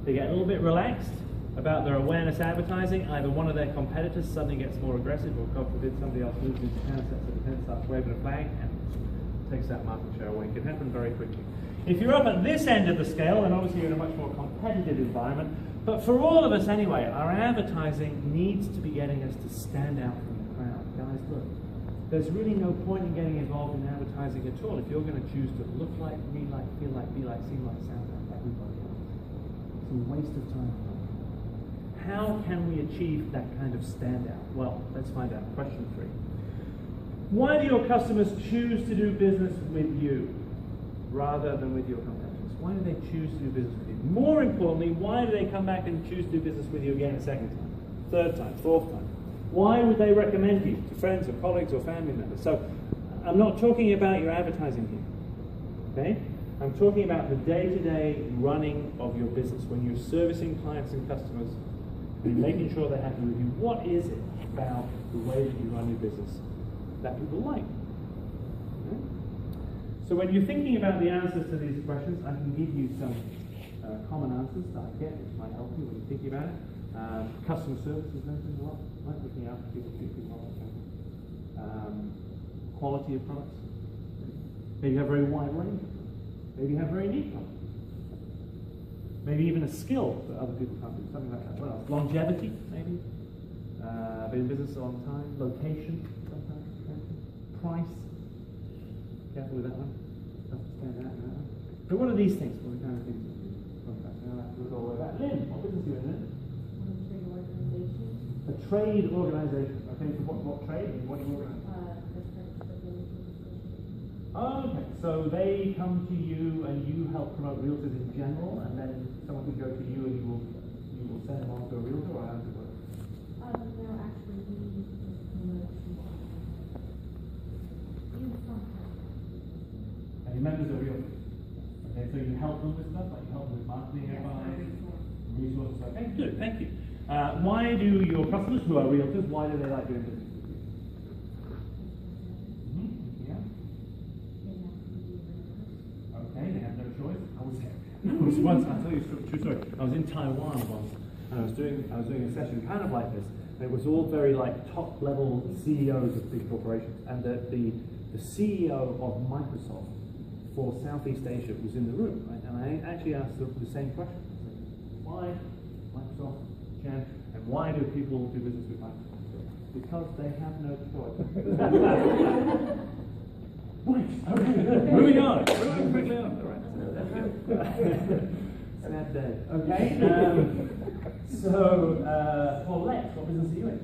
They get a little bit relaxed about their awareness advertising. Either one of their competitors suddenly gets more aggressive, or God forbid somebody else moves into town, sets up a tent, starts waving a flag, and takes that market share away. It can happen very quickly. If you're up at this end of the scale, then obviously you're in a much more competitive environment. But for all of us anyway, our advertising needs to be getting us to stand out from the crowd. Guys, look. There's really no point in getting involved in advertising at all if you're going to choose to look like, read like, feel like, be like, seem like, sound like everybody else. It's a waste of time. How can we achieve that kind of standout? Well, let's find out. Question 3. Why do your customers choose to do business with you rather than with your competitors? Why do they choose to do business with you? More importantly, why do they come back and choose to do business with you again a second time, third time, fourth time? Why would they recommend you to friends or colleagues or family members? So I'm not talking about your advertising here, okay? I'm talking about the day-to-day running of your business when you're servicing clients and customers and making sure they're happy with you. What is it about the way that you run your business that people like? Okay? So when you're thinking about the answers to these questions, I can give you some common answers that I get, which might help you when you're thinking about it. Customer service is mentioned a lot, right? Looking out for people, treat people all the time. Quality of products. Maybe you have a very wide range of products. Maybe you have very neat products. Maybe even a skill that other people can't do, something like that. What else? Longevity, maybe. Been in business a long time. Location, sometimes. Price. Careful with that one. Doesn't stand out in that one. So what are these things? What are the kind of things that you contact? Now that's all about Lynn. What business are you in, Lynn? A trade organization. Okay, so what trade? What do you organize? Okay, so they come to you and you help promote realtors in general, and then someone can go to you and you will send them on to a realtor, or how does it work? No, actually, we And your members are realtors. Okay, so you help them with stuff, like you help them with marketing advice, resources. Okay, good, thank you. Why do your customers who are realtors, why do they like doing business with you? Yeah. Okay, they have no choice. I was once, I'll tell you a true story. I was in Taiwan once, and I was doing a session kind of like this, and it was all very like top level CEOs of big corporations, and the CEO of Microsoft for Southeast Asia was in the room, right? And I actually asked the same question. Why Microsoft, Jan, and why do people do business with Microsoft? Because they have no choice. Right, okay, moving on. Moving quickly on. All right. Sad day. Okay. For Lex, what business are you in?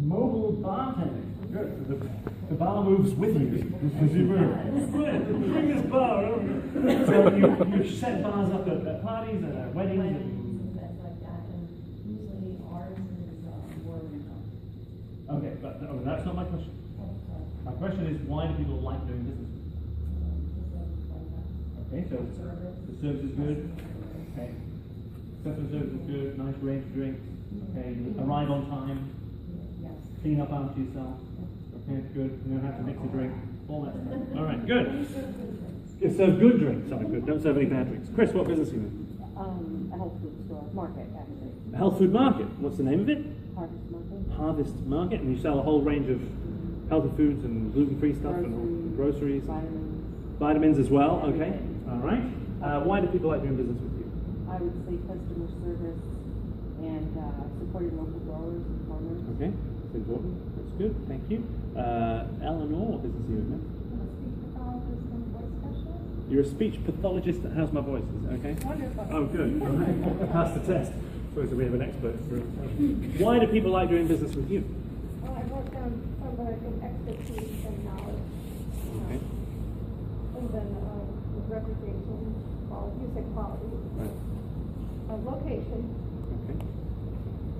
Mobile bartending. Good. The bar moves with you as you move. Bring this bar over. So you set bars up at parties and at weddings and events like that, and usually ours is more income. okay, but that's not my question. My question is, why do people like doing business? Okay, so the service is good. Okay, customer service is good. Nice range of drinks. Okay, arrive on time. Clean up after yourself. Okay, good. You don't have to mix a drink. All that stuff. All right, good. You serve good drinks. Sorry, good. Don't serve any bad drinks. Chris, what business are you in? A health food store, market, actually. A health food market. What's the name of it? Harvest market. Harvest Market, and you sell a whole range of healthy foods and gluten-free stuff and groceries. Vitamins as well. Okay. All right. Why do people like doing business with you? I would say customer service and supporting local growers and farmers. Okay, that's important. That's good. Thank you. Eleanor, what business are you in? You're a speech pathologist. How's my voice? Okay. Wonderful. Oh, good. All right. Pass the test. Suppose we have an expert. Why do people like doing business with you? Well, I want somebody with expertise and knowledge. Okay. And then reputation, quality, you said quality. Right. Location. Okay.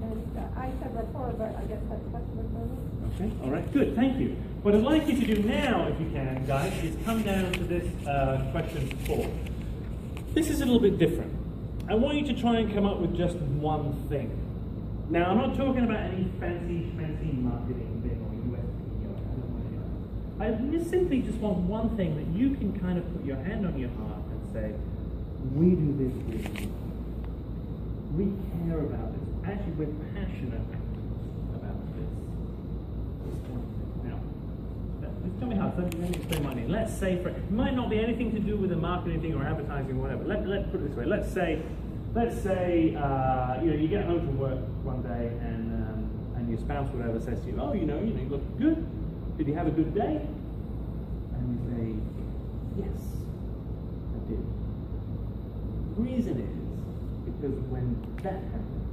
And I said rapport, but I guess that's customer service. Okay, all right, good, thank you. What I'd like you to do now, if you can, guys, is come down to this question 4. This is a little bit different. I want you to try and come up with just one thing. Now, I'm not talking about any fancy, schmancy marketing thing or USP or I simply just want one thing that you can kind of put your hand on your heart and say, we do this really. We care about this. Actually, we're passionate about this. Now, just tell me how. Let me explain my name. Let's say it might not be anything to do with the marketing thing or advertising or whatever. Let's put it this way. Let's say you get home from work one day and your spouse or whatever says to you, oh, you look good. Did you have a good day? And you say, yes, I did. The reason is Because when that happens,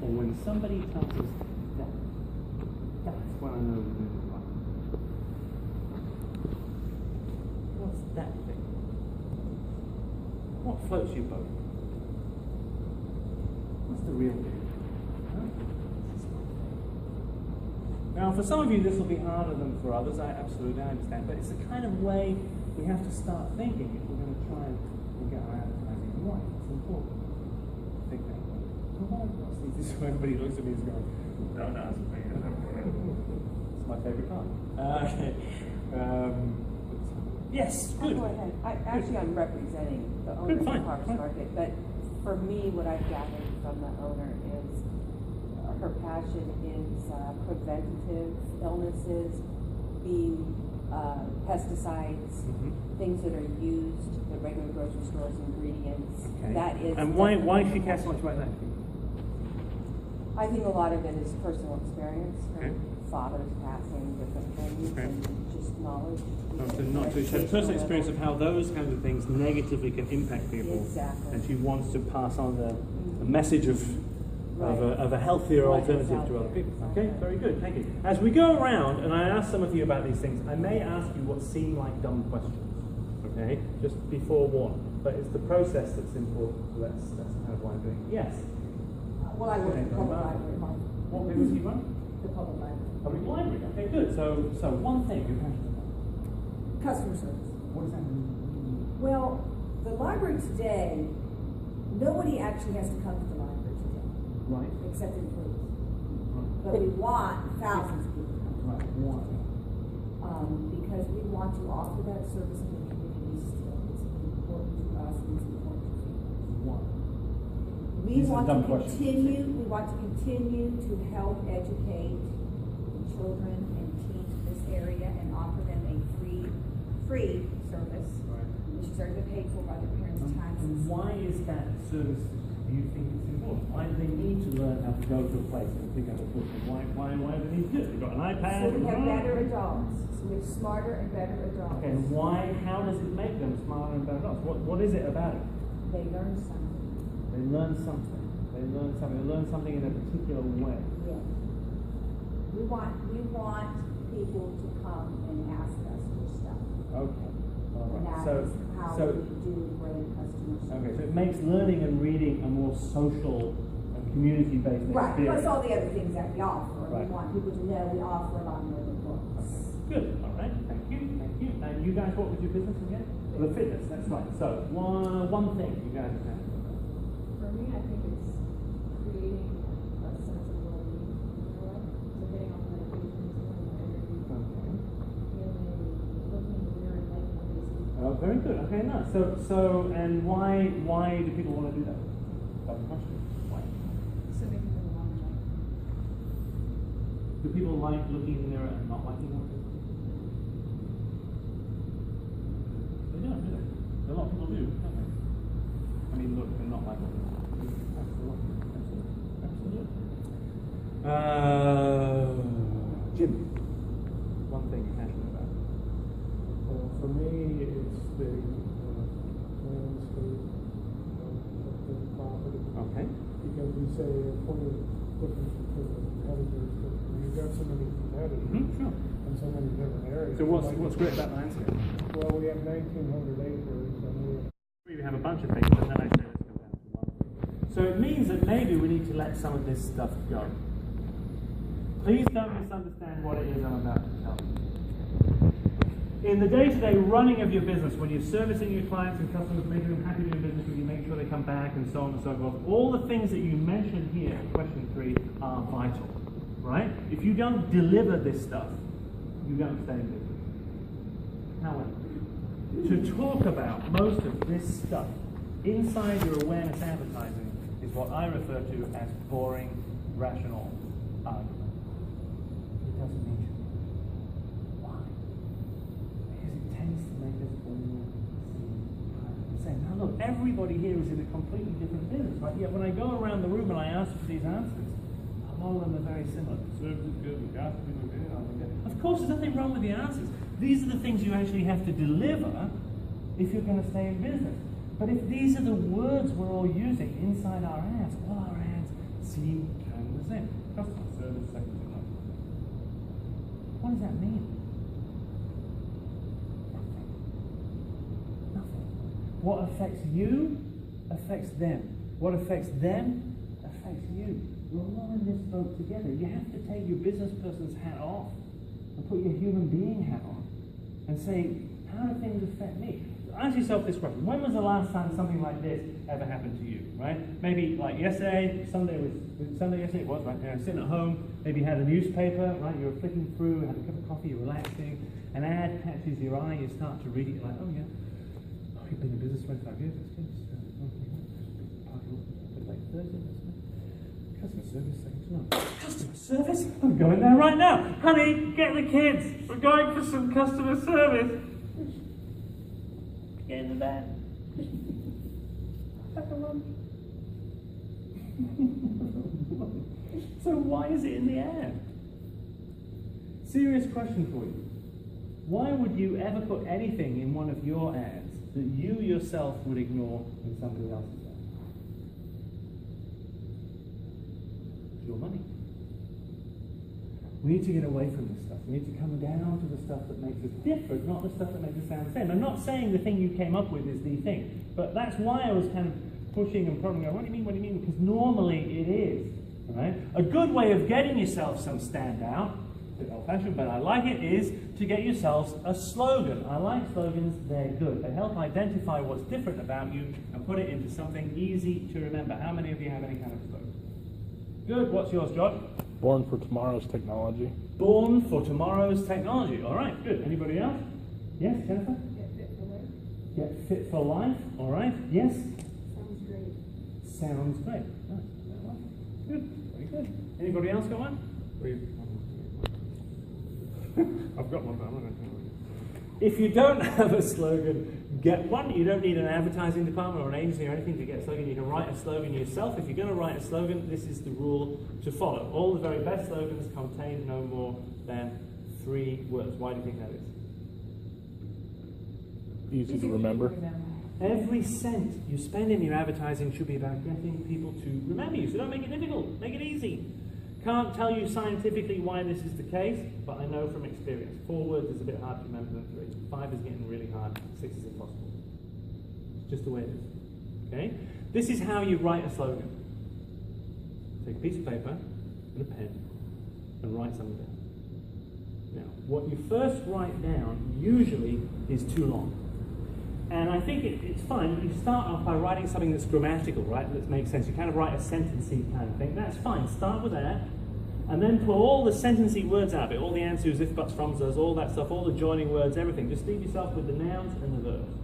or when somebody tells us that, that's when I know we're doing it right. What's that thing? What floats your boat? What's the real thing? Huh? Now, for some of you, this will be harder than for others. I absolutely understand, but it's the kind of way we have to start thinking if we're going to try and get our advertising right. It's important to think that way. This is why everybody looks at me and goes, "Don't ask me." It's my favourite part. Yes, good. Go ahead. Actually, I'm representing the owner of the Farmers Market, but for me, what I've gathered from the owner is her passion is preventative illnesses, being pesticides, things that are used, the regular grocery stores ingredients. Okay. That is. And why she cares so much about that? I think a lot of it is personal experience. Her Okay. father's passing, different things, Okay. and just knowledge. So she has personal experience of how those kinds of things negatively can impact people. Exactly. And she wants to pass on the message of a healthier alternative to other people. Okay, very good, thank you. As we go around, and I ask some of you about these things, I may ask you what seem like dumb questions. Okay, just be forewarned. But it's the process that's important. So that's kind of why I'm doing it. Yes. Well, I work at the public library. What business do you run? The public library. Public library. Okay, good. So one thing you're passionate about. Customer service. What does that mean? Well, the library today, nobody actually has to come to the library today. Right. Except employees. Right. But we want thousands of people to come. Right. Why? Because we want to offer that service in the community still. It's important to us and it's important to families. Why? We want to continue to help educate children and teens in this area and offer them a free service. Right. Which is already paid for by their parents' taxes. And why is that service, do you think it's important? Why do they need to learn how to go to a place and pick up a book? Why do they need to do it? They've got an iPad. So we have better adults. So we have smarter and better adults. Okay, and how does it make them smarter and better adults? What is it about it? They learn something. They learn something. They learn something in a particular way. Yes. We want people to come and ask us for stuff. Okay. All And right. that is how we do great customer service. Okay, so it makes learning and reading a more social and community-based Right, experience. plus all the other things that we offer. Right. We want people to know we offer a lot more than books. Good. All right. Thank you. And you guys, what was your business again? The fitness. That's right. So one thing you guys have. For me, I think it's creating a sense of well-being in your life. So getting off medications, feeling my energy, looking in the mirror and liking what they see. Oh, very good. Okay, nice. So, and why do people want to do that? That's the question. Why? So they can live a longer life. Do people like looking in the mirror and not liking what they see? They don't, do they? A lot of people do, don't they? I mean, look, they're not like what they see. Absolutely. Jim, one thing you're passionate about. For me, it's the landscape of the property. Okay. Because we say point of difference between the competitors, but we've got so many competitors Sure. in so many different areas. So what's great about landscape? Well, we have 1,900 acres, and We have a bunch of things, and then I say let's go down to one thing. So it means that maybe we need to let some of this stuff go. Please don't misunderstand what it is I'm about to tell you. In the day-to-day running of your business, when you're servicing your clients and customers, making them happy doing business with you, make sure they come back, and so on and so forth, all the things that you mentioned here in question 3 are vital, right? If you don't deliver this stuff, you don't stay in business. However, to talk about most of this stuff inside your awareness advertising is what I refer to as boring, rational argument. It doesn't need you. Why? Because it tends to make us all saying, now look, everybody here is in a completely different business, right? Yet when I go around the room and I ask for these answers, a lot of them are very similar. Service is good, we got to be good. Of course, there's nothing wrong with the answers. These are the things you actually have to deliver if you're going to stay in business. But if these are the words we're all using inside our ads, all our ads seem kind of the same. Customer service, second to none. What does that mean? Nothing. What affects you affects them. What affects them affects you. We're all in this boat together. You have to take your business person's hat off and put your human being hat on and say, how do things affect me? Ask yourself this question. When was the last time something like this ever happened to you, right? Maybe like yesterday, Sunday yesterday it was, right? You know, sitting at home, maybe you had a newspaper, right? You were flicking through, had a cup of coffee, you're relaxing, an ad catches your eye, you start to read it, you're like, oh yeah, oh, you've been in business 25 years, that's good. Like Thursday, customer service, second to none. Customer service? I'm going there right now. Honey, get the kids. We're going for some customer service. Get in the van. So why is it in the ad? Serious question for you. Why would you ever put anything in one of your ads that you yourself would ignore in somebody else's ad? It's your money. We need to get away from this stuff. We need to come down to the stuff that makes us different, not the stuff that makes us sound the same. I'm not saying the thing you came up with is the thing, but that's why I was kind of pushing and probing, what do you mean, what do you mean? Because normally it is, right? A good way of getting yourself some standout, a bit old-fashioned, but I like it, is to get yourselves a slogan. I like slogans, they're good. They help identify what's different about you and put it into something easy to remember. How many of you have any kind of slogan? Good, what's yours, John? Born for tomorrow's technology. Born for tomorrow's technology. All right, good. Anybody else? Yes, Jennifer? Get fit for life. Get fit for life. All right. Yes? Sounds great. Sounds great. Nice. Good. Very good. Anybody else got one? I've got one, but I'm not going to tell you. If you don't have a slogan, get one. You don't need an advertising department or an agency or anything to get a slogan. You can write a slogan yourself. If you're going to write a slogan, this is the rule to follow. All the very best slogans contain no more than 3 words. Why do you think that is? Easy to remember. Every cent you spend in your advertising should be about getting people to remember you. So don't make it difficult. Make it easy. Can't tell you scientifically why this is the case, but I know from experience. 4 words is a bit hard to remember than 3. 5 is getting really hard. 6 is impossible. It's just the way it is. Okay? This is how you write a slogan. Take a piece of paper and a pen and write something down. Now, what you first write down usually is too long. And I think it's fine. You start off by writing something that's grammatical, right? That makes sense. You kind of write a sentency kind of thing. That's fine. Start with that. And then pull all the sentency words out of it. All the answers, if, buts, froms, does, all that stuff. All the joining words, everything. Just leave yourself with the nouns and the verbs.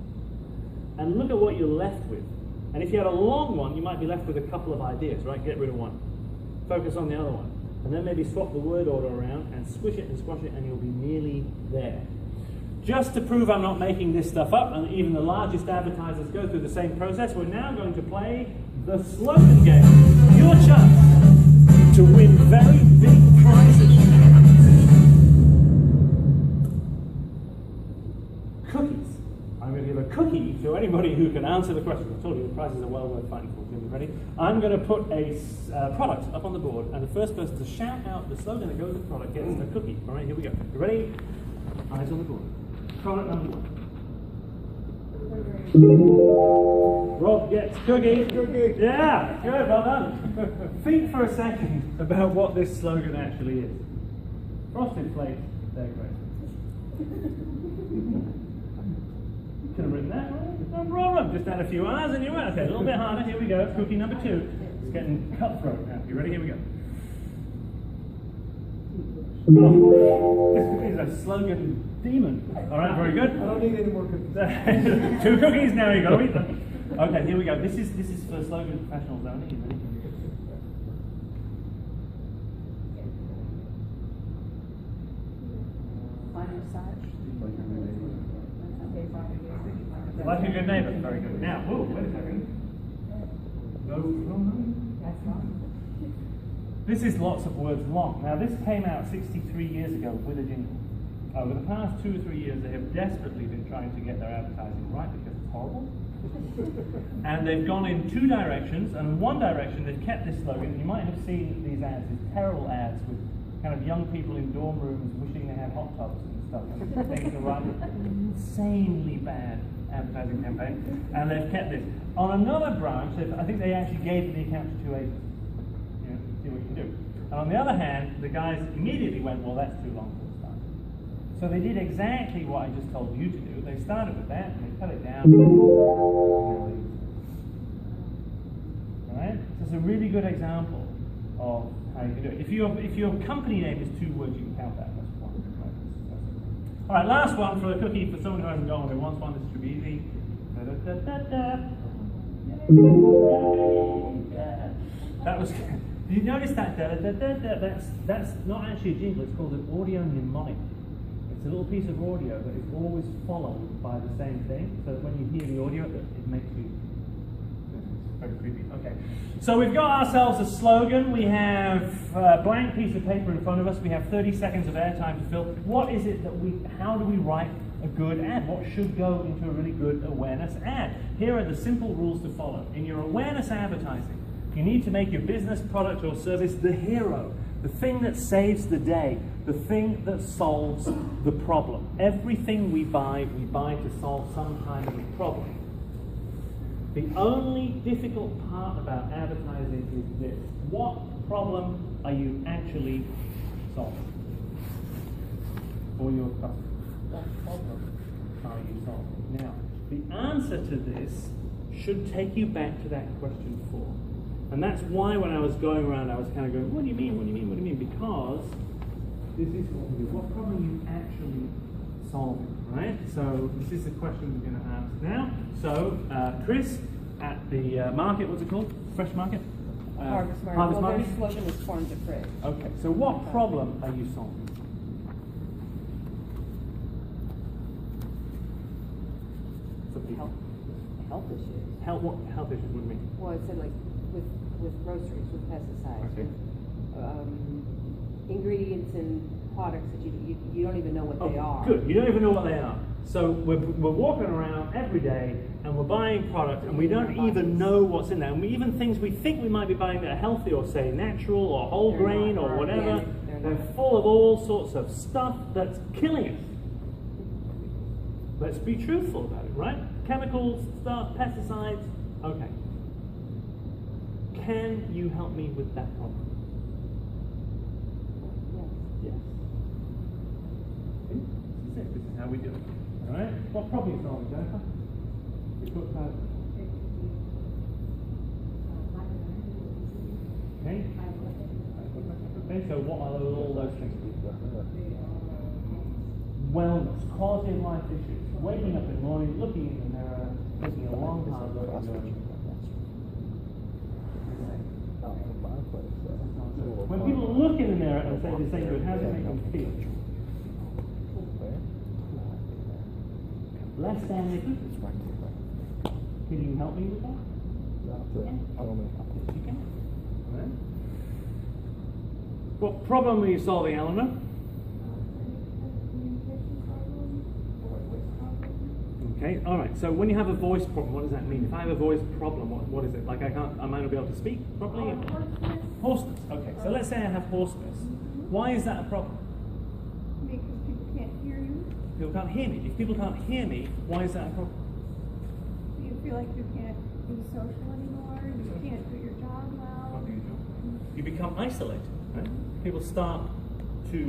And look at what you're left with. And if you had a long one, you might be left with a couple of ideas, right? Get rid of one. Focus on the other one. And then maybe swap the word order around and squish it and squash it and you'll be nearly there. Just to prove I'm not making this stuff up, and even the largest advertisers go through the same process, we're now going to play the slogan game. Your chance to win very big prizes. Cookies. I'm going to give a cookie to anybody who can answer the question. I told you the prizes are well worth fighting for. Jimmy, ready? I'm going to put a product up on the board, and the first person to shout out the slogan that goes with the product gets a cookie. All right, here we go. You ready? Eyes on the board. Product number 1. Rob gets cookie. Cookie. Yeah, good, well done. Think for a second about what this slogan actually is. Frosted Flakes, they're great. Could have written that, right? No problem. Just add a few R's and you went. Okay, a little bit harder. Here we go. Cookie number 2. It's getting cutthroat now. You ready? Here we go. Oh, this is a slogan demon. All right, very good. I don't need any more cookies. 2 cookies now. You got to eat them. Okay, here we go. This is for slogan professionals only. You ready? Like a good neighbor. Very good. Now, whoa, wait a second. No. That's wrong. This is lots of words long. Now, this came out 63 years ago with a jingle. Over the past 2 or 3 years, they have desperately been trying to get their advertising right because it's horrible. And they've gone in two directions, and in one direction they've kept this slogan. You might have seen these ads, these terrible ads with kind of young people in dorm rooms wishing they had hot tubs and stuff. And things are right, insanely bad advertising campaign, and they've kept this. On another branch, I think they actually gave the account to two agents. You know, see what you can do. And on the other hand, the guys immediately went, well, that's too long for the start. So they did exactly what I just told you to do. They started with that, and they cut it down. Alright? So it's a really good example of how you can do it. If your company name is two words, you can count that. That's one. Right? Alright, last one for a cookie for someone who hasn't gone who wants one. This should be easy. That was. Did you notice that? That's not actually a jingle. It's called an audio mnemonic. It's a little piece of audio that is always followed by the same thing. So that when you hear the audio, it makes you. It's very creepy. Okay. So we've got ourselves a slogan. We have a blank piece of paper in front of us. We have 30 seconds of airtime to fill. What is it that how do we write a good ad? What should go into a really good awareness ad? Here are the simple rules to follow. In your awareness advertising, you need to make your business, product, or service the hero, the thing that saves the day, the thing that solves the problem. Everything we buy to solve some kind of a problem. The only difficult part about advertising is this. What problem are you actually solving for your customer? What problem are you solving? Now, the answer to this should take you back to that question 4. And that's why when I was going around, I was kind of going, what do you mean, what do you mean, what do you mean? Because this is what we do. What problem are you actually solving, right? So this is the question we're going to ask now. So Chris, at the market, what's it called? Fresh Market? Harvest Market. Harvest Well, Market? their slogan is farm to fridge. Okay, so what problem are you solving? Health issues. What health issues would mean? Well, it said like with groceries, with pesticides, Okay. with ingredients and products that you don't even know what they are. Good, you don't even know what they are. So we're walking around every day and we're buying products and we don't even know what's in there. And even things we think we might be buying that are healthy or say natural or whole They're grain not or whatever, organic, they're not. full of all sorts of stuff that's killing us. Let's be truthful about it, right? Chemicals, stuff, pesticides, okay. Can you help me with that problem? Yes. See? This is it. This is how we do it. All right? What problem are you solving, Jennifer? We talked about. Okay. Okay. So what are all those things? Wellness, quality of life issues. Waking up in the morning, looking in the mirror, taking a long time looking. When people look in the mirror and say this ain't good, how does it make them feel? Less than they could. Can you help me with that? You can. Right. What problem are you solving, Eleanor? Okay, all right. So when you have a voice problem, what does that mean? If I have a voice problem, what is it? Like I might not be able to speak properly? Hoarseness. Okay, so let's say I have hoarseness. Why is that a problem? Because people can't hear you. People can't hear me. If people can't hear me, why is that a problem? You feel like you can't be social anymore. You can't do your job well. You become isolated, right? People start to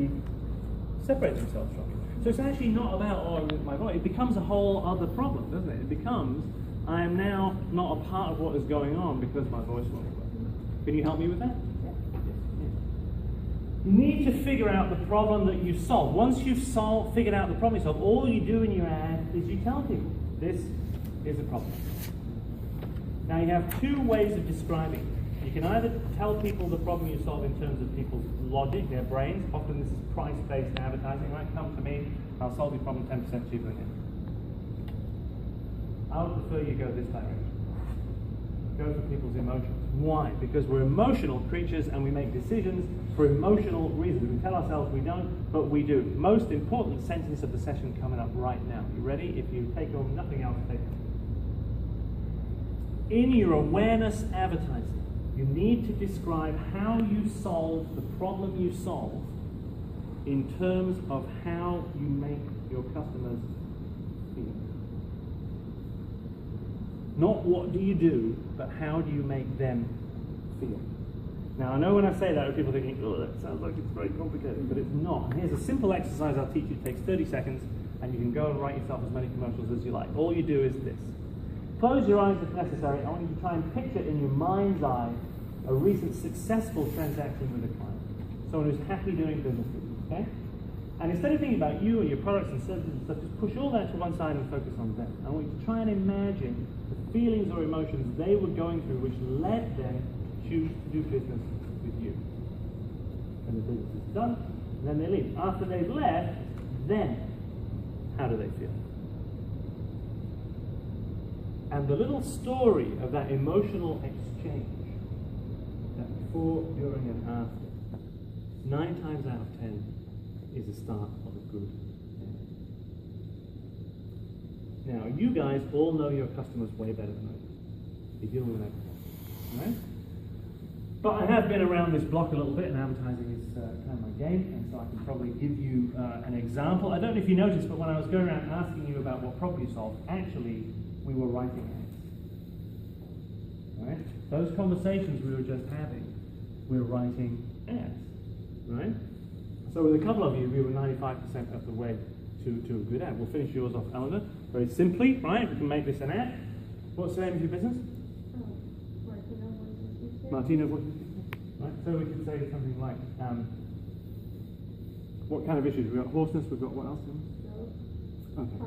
separate themselves from you. So it's actually not about, my voice. It becomes a whole other problem, doesn't it? It becomes, I am now not a part of what is going on because my voice won't work. Can you help me with that? You need to figure out the problem that you solve. Once you've figured out the problem you solve, all you do in your ad is you tell people, this is a problem. Now you have two ways of describing it. You can either tell people the problem you solve in terms of people's logic, their brains. Often this is price-based advertising, right? Come to me, I'll solve your problem 10% cheaper than you. I would prefer you go this direction. Go for people's emotions. Why? Because we're emotional creatures and we make decisions for emotional reasons. We tell ourselves we don't, but we do. Most important sentence of the session coming up right now. You ready? If you take home nothing else, take it. in your awareness advertising, you need to describe how you solve the problem you solve in terms of how you make your customers feel. Not what do you do, but how do you make them feel. Now, I know when I say that, people are thinking, oh, that sounds like it's very complicated, but it's not. And here's a simple exercise I'll teach you. It takes 30 seconds, and you can go and write yourself as many commercials as you like. All you do is this. Close your eyes if necessary. I want you to try and picture in your mind's eye a recent successful transaction with a client. Someone who's happy doing business with you, okay? And instead of thinking about you or your products and services and stuff, just push all that to one side and focus on them. I want you to try and imagine the feelings or emotions they were going through which led them to choose to do business with you. And the business is done, and then they leave. After they've left, then how do they feel? And the little story of that emotional exchange, that before, during, and after, 9 times out of 10 is the start of a good day. Now, you guys all know your customers way better than I do. You deal with them, right? But I have been around this block a little bit, and advertising is kind of my game, and so I can probably give you an example. I don't know if you noticed, but when I was going around asking you about what problem you solved, actually, we were writing ads. Right? Those conversations we were just having, we were writing ads. Right? So with a couple of you, we were 95% of the way to a good ad. We'll finish yours off, Eleanor. Very simply, right? We can make this an ad. What's the name of your business? Martino, right? So we could say something like, what kind of issues? We've got hoarseness, we've got what else? Okay.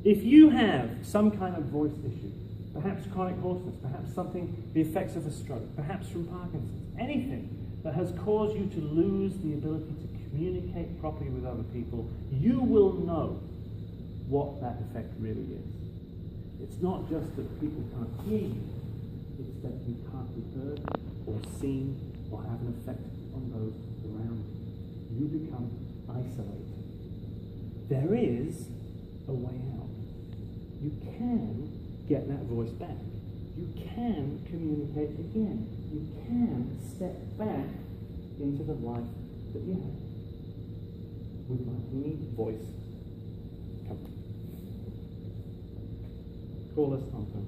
If you have some kind of voice issue, perhaps chronic hoarseness, perhaps something, the effects of a stroke, perhaps from Parkinson's, anything that has caused you to lose the ability to communicate properly with other people, you will know what that effect really is. It's not just that people can't hear you, it's that you can't be heard or seen or have an effect on those around you. You become isolated. There is a way out. You can get that voice back. You can communicate again. You can step back into the life that you had with Martini Voice Company. Call us on phone.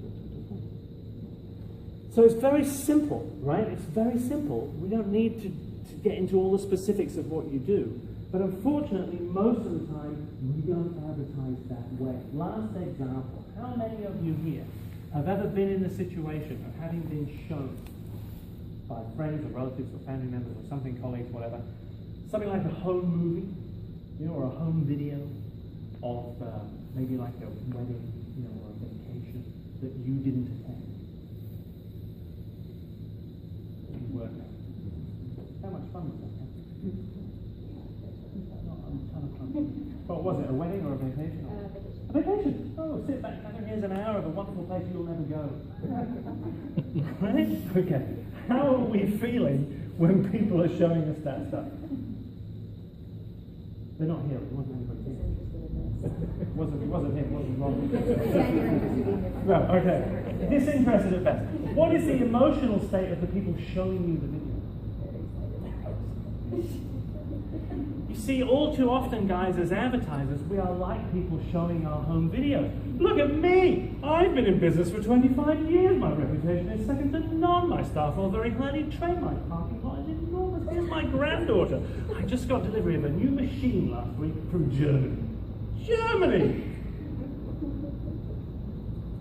So it's very simple, right? It's very simple. We don't need to get into all the specifics of what you do. But unfortunately, most of the time, we don't advertise that way. Last example, how many of you here have ever been in the situation of having been shown by friends or relatives or family members or something, colleagues, whatever, something like a home movie, you know, or a home video of maybe like a wedding, you know, or a vacation that you didn't attend? You weren't there. How much fun was that? What was it, a wedding or a vacation? A vacation. Oh, sit back, here's an hour of a wonderful place you'll never go. Right? Okay. How are we feeling when people are showing us that stuff? They're not here. It wasn't anybody here. It wasn't him. It wasn't Ron. Well, okay. Disinterested at best. What is the emotional state of the people showing you the video? You see, all too often, guys, as advertisers, we are like people showing our home videos. Look at me! I've been in business for 25 years. My reputation is second to none. My staff are very highly trained. My parking lot is enormous. Here's my granddaughter. I just got delivery of a new machine last week from Germany. Germany!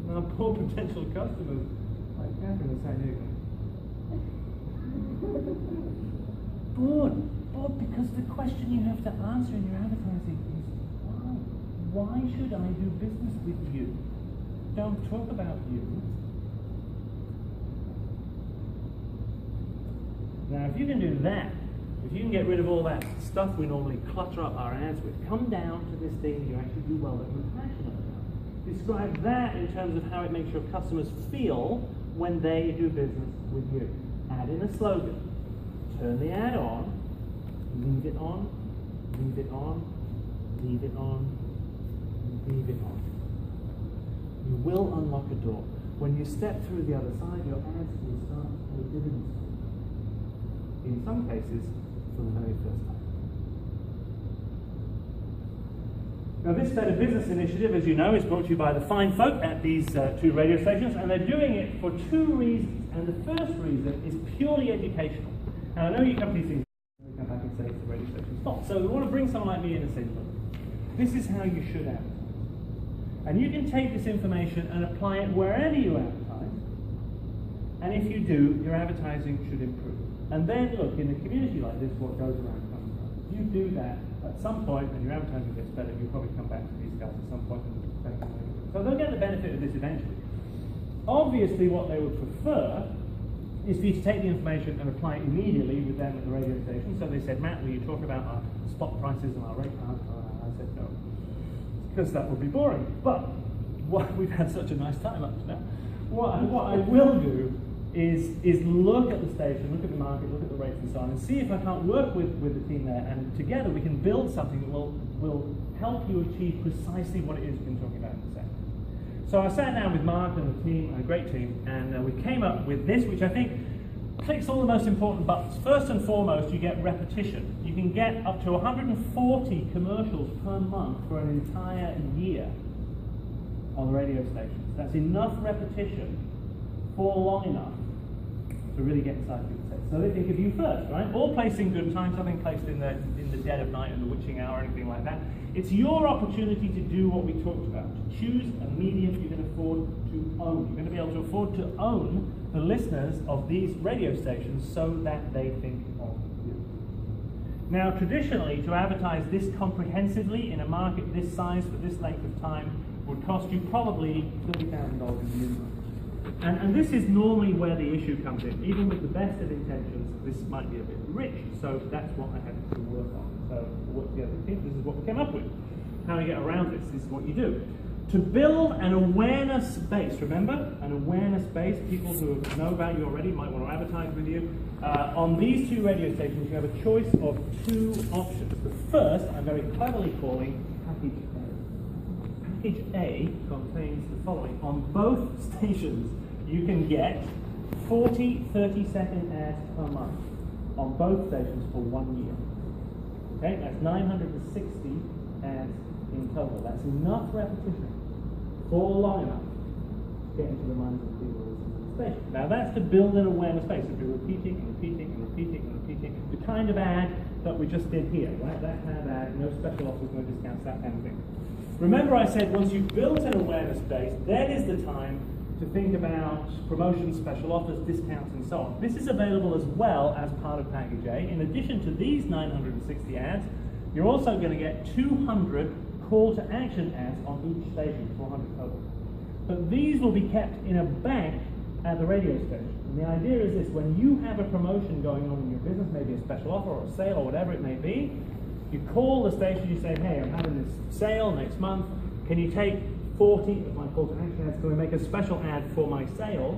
And our poor potential customers, like Catherine in San Diego. Bored, because the question you have to answer in your advertising is why? Why should I do business with you? Don't talk about you. Now, if you can do that, if you can get rid of all that stuff we normally clutter up our ads with, come down to this thing you actually do well that we're passionate about. Describe that in terms of how it makes your customers feel when they do business with you. Add in a slogan. Turn the ad on, leave it on, leave it on, leave it on, leave it on. You will unlock a door. When you step through the other side, your ads will start to pay dividends. In some cases, for the very first time. Now, this Better Business initiative, as you know, is brought to you by the fine folk at these two radio stations, and they're doing it for two reasons. And the first reason is purely educational. And I know you come to these things, and come back and say it's the radio station's fault. So we want to bring someone like me in and say, look, this is how you should advertise. And you can take this information and apply it wherever you advertise. And if you do, your advertising should improve. And then, look, in a community like this, what goes around comes around. If you do that at some point, and your advertising gets better, you'll probably come back to these guys at some point and make them. So they'll get the benefit of this eventually. Obviously, what they would prefer is for you to take the information and apply it immediately with them at the radio station. So they said, Matt, will you talk about our spot prices and our rate cards? I said, no, because that would be boring. But we've had such a nice time up to now. What I will do is look at the station, look at the market, look at the rates and so on, and see if I can't work with the team there, and together we can build something that will help you achieve precisely what it is we've been talking about in a second. So I sat down with Mark and the team, a great team, and we came up with this, which I think clicks all the most important buttons. First and foremost, you get repetition. You can get up to 140 commercials per month for an entire year on the radio stations. That's enough repetition for long enough to really get inside people's heads. So they think of you first, right? All placed in good times, nothing placed in the dead of night, in the witching hour, or anything like that. It's your opportunity to do what we talked about, to choose a medium you can afford to own. You're going to be able to afford to own the listeners of these radio stations so that they think of you. Now, traditionally, to advertise this comprehensively in a market this size for this length of time would cost you probably $30,000 minimum. And this is normally where the issue comes in. Even with the best of intentions, this might be a bit rich, so that's what I had to work on. So we worked together. I think this is what we came up with. How you get around this is what you do. To build an awareness base, remember? An awareness base, people who know about you already might want to advertise with you. On these two radio stations, you have a choice of two options. The first, I'm very cleverly calling Package A. Package A contains the following. On both stations, you can get 40 30-second ads per month on both stations for 1 year. Okay, that's 960 ads in total. That's enough repetition for long enough to get into the minds of the people who listen to the station. Now that's to build an awareness base. If you're repeating and repeating and repeating and repeating the kind of ad that we just did here, right? That kind of ad, no special offers, no discounts, that kind of thing. Remember I said once you've built an awareness base, then is the time to think about promotions, special offers, discounts, and so on. This is available as well as part of Package A. In addition to these 960 ads, you're also going to get 200 call to action ads on each station, 400 total. But these will be kept in a bank at the radio station. And the idea is this: when you have a promotion going on in your business, maybe a special offer or a sale or whatever it may be, you call the station, you say, hey, I'm having this sale next month, can you take 40 of my call to action ads, can we make a special ad for my sale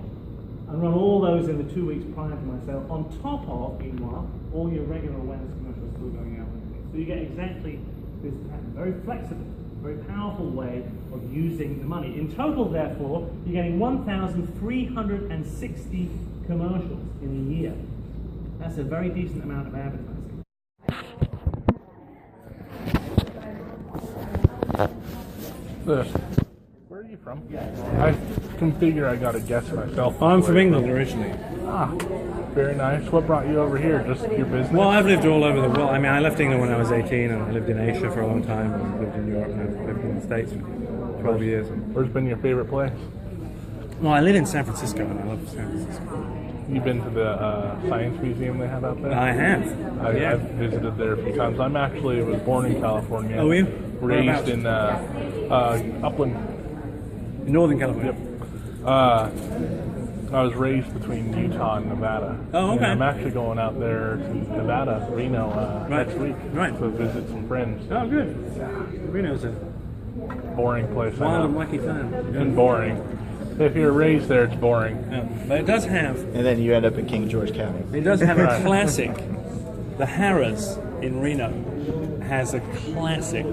and run all those in the 2 weeks prior to my sale, on top of, meanwhile, all your regular awareness commercials still going out. So you get exactly this pattern. Very flexible, very powerful way of using the money. In total, therefore, you're getting 1,360 commercials in a year. That's a very decent amount of advertising. Where are you from? I can figure I got a guess myself. I'm from England originally. Ah, very nice. What brought you over here? Just your business? Well, I've lived all over the world. I mean, I left England when I was 18, and I lived in Asia for a long time, and I lived in Europe, and I lived in the States for 12 years. Where's been your favorite place? Well, I live in San Francisco, and I love San Francisco. You've been to the science museum they have out there? I have. I've visited there a few times. I was born in California. Oh, were you? Raised in Upland. In Northern California? Yep. I was raised between Utah and Nevada. Oh, okay. And I'm actually going out there to Nevada, Reno, next week. Right. To visit some friends. Oh, good. Reno's a boring place. wild and wacky time. And boring. If you're raised there, it's boring. Yeah. But it does have... And then you end up in King George County. It does have a classic. The Harrah's in Reno has a classic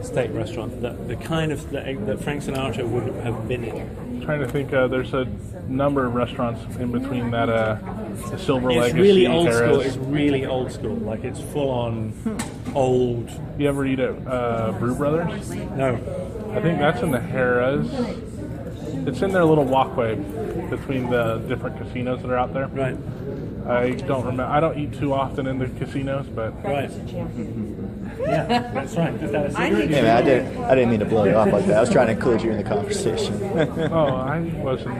steak restaurant, the kind of that Frank Sinatra would have been in. Trying to think, there's a number of restaurants in between that, the Silver It's Legacy, really old Harrah's. school. It's really old school. Like it's full on old. You ever eat at Brew Brothers? No. I think that's in the Harrah's. It's in their little walkway between the different casinos that are out there. Right. I don't remember. I don't eat too often in the casinos, but Right. Yeah, that's right. That's Hey man, I didn't mean to blow you off like that. I was trying to include you in the conversation. Oh, I wasn't.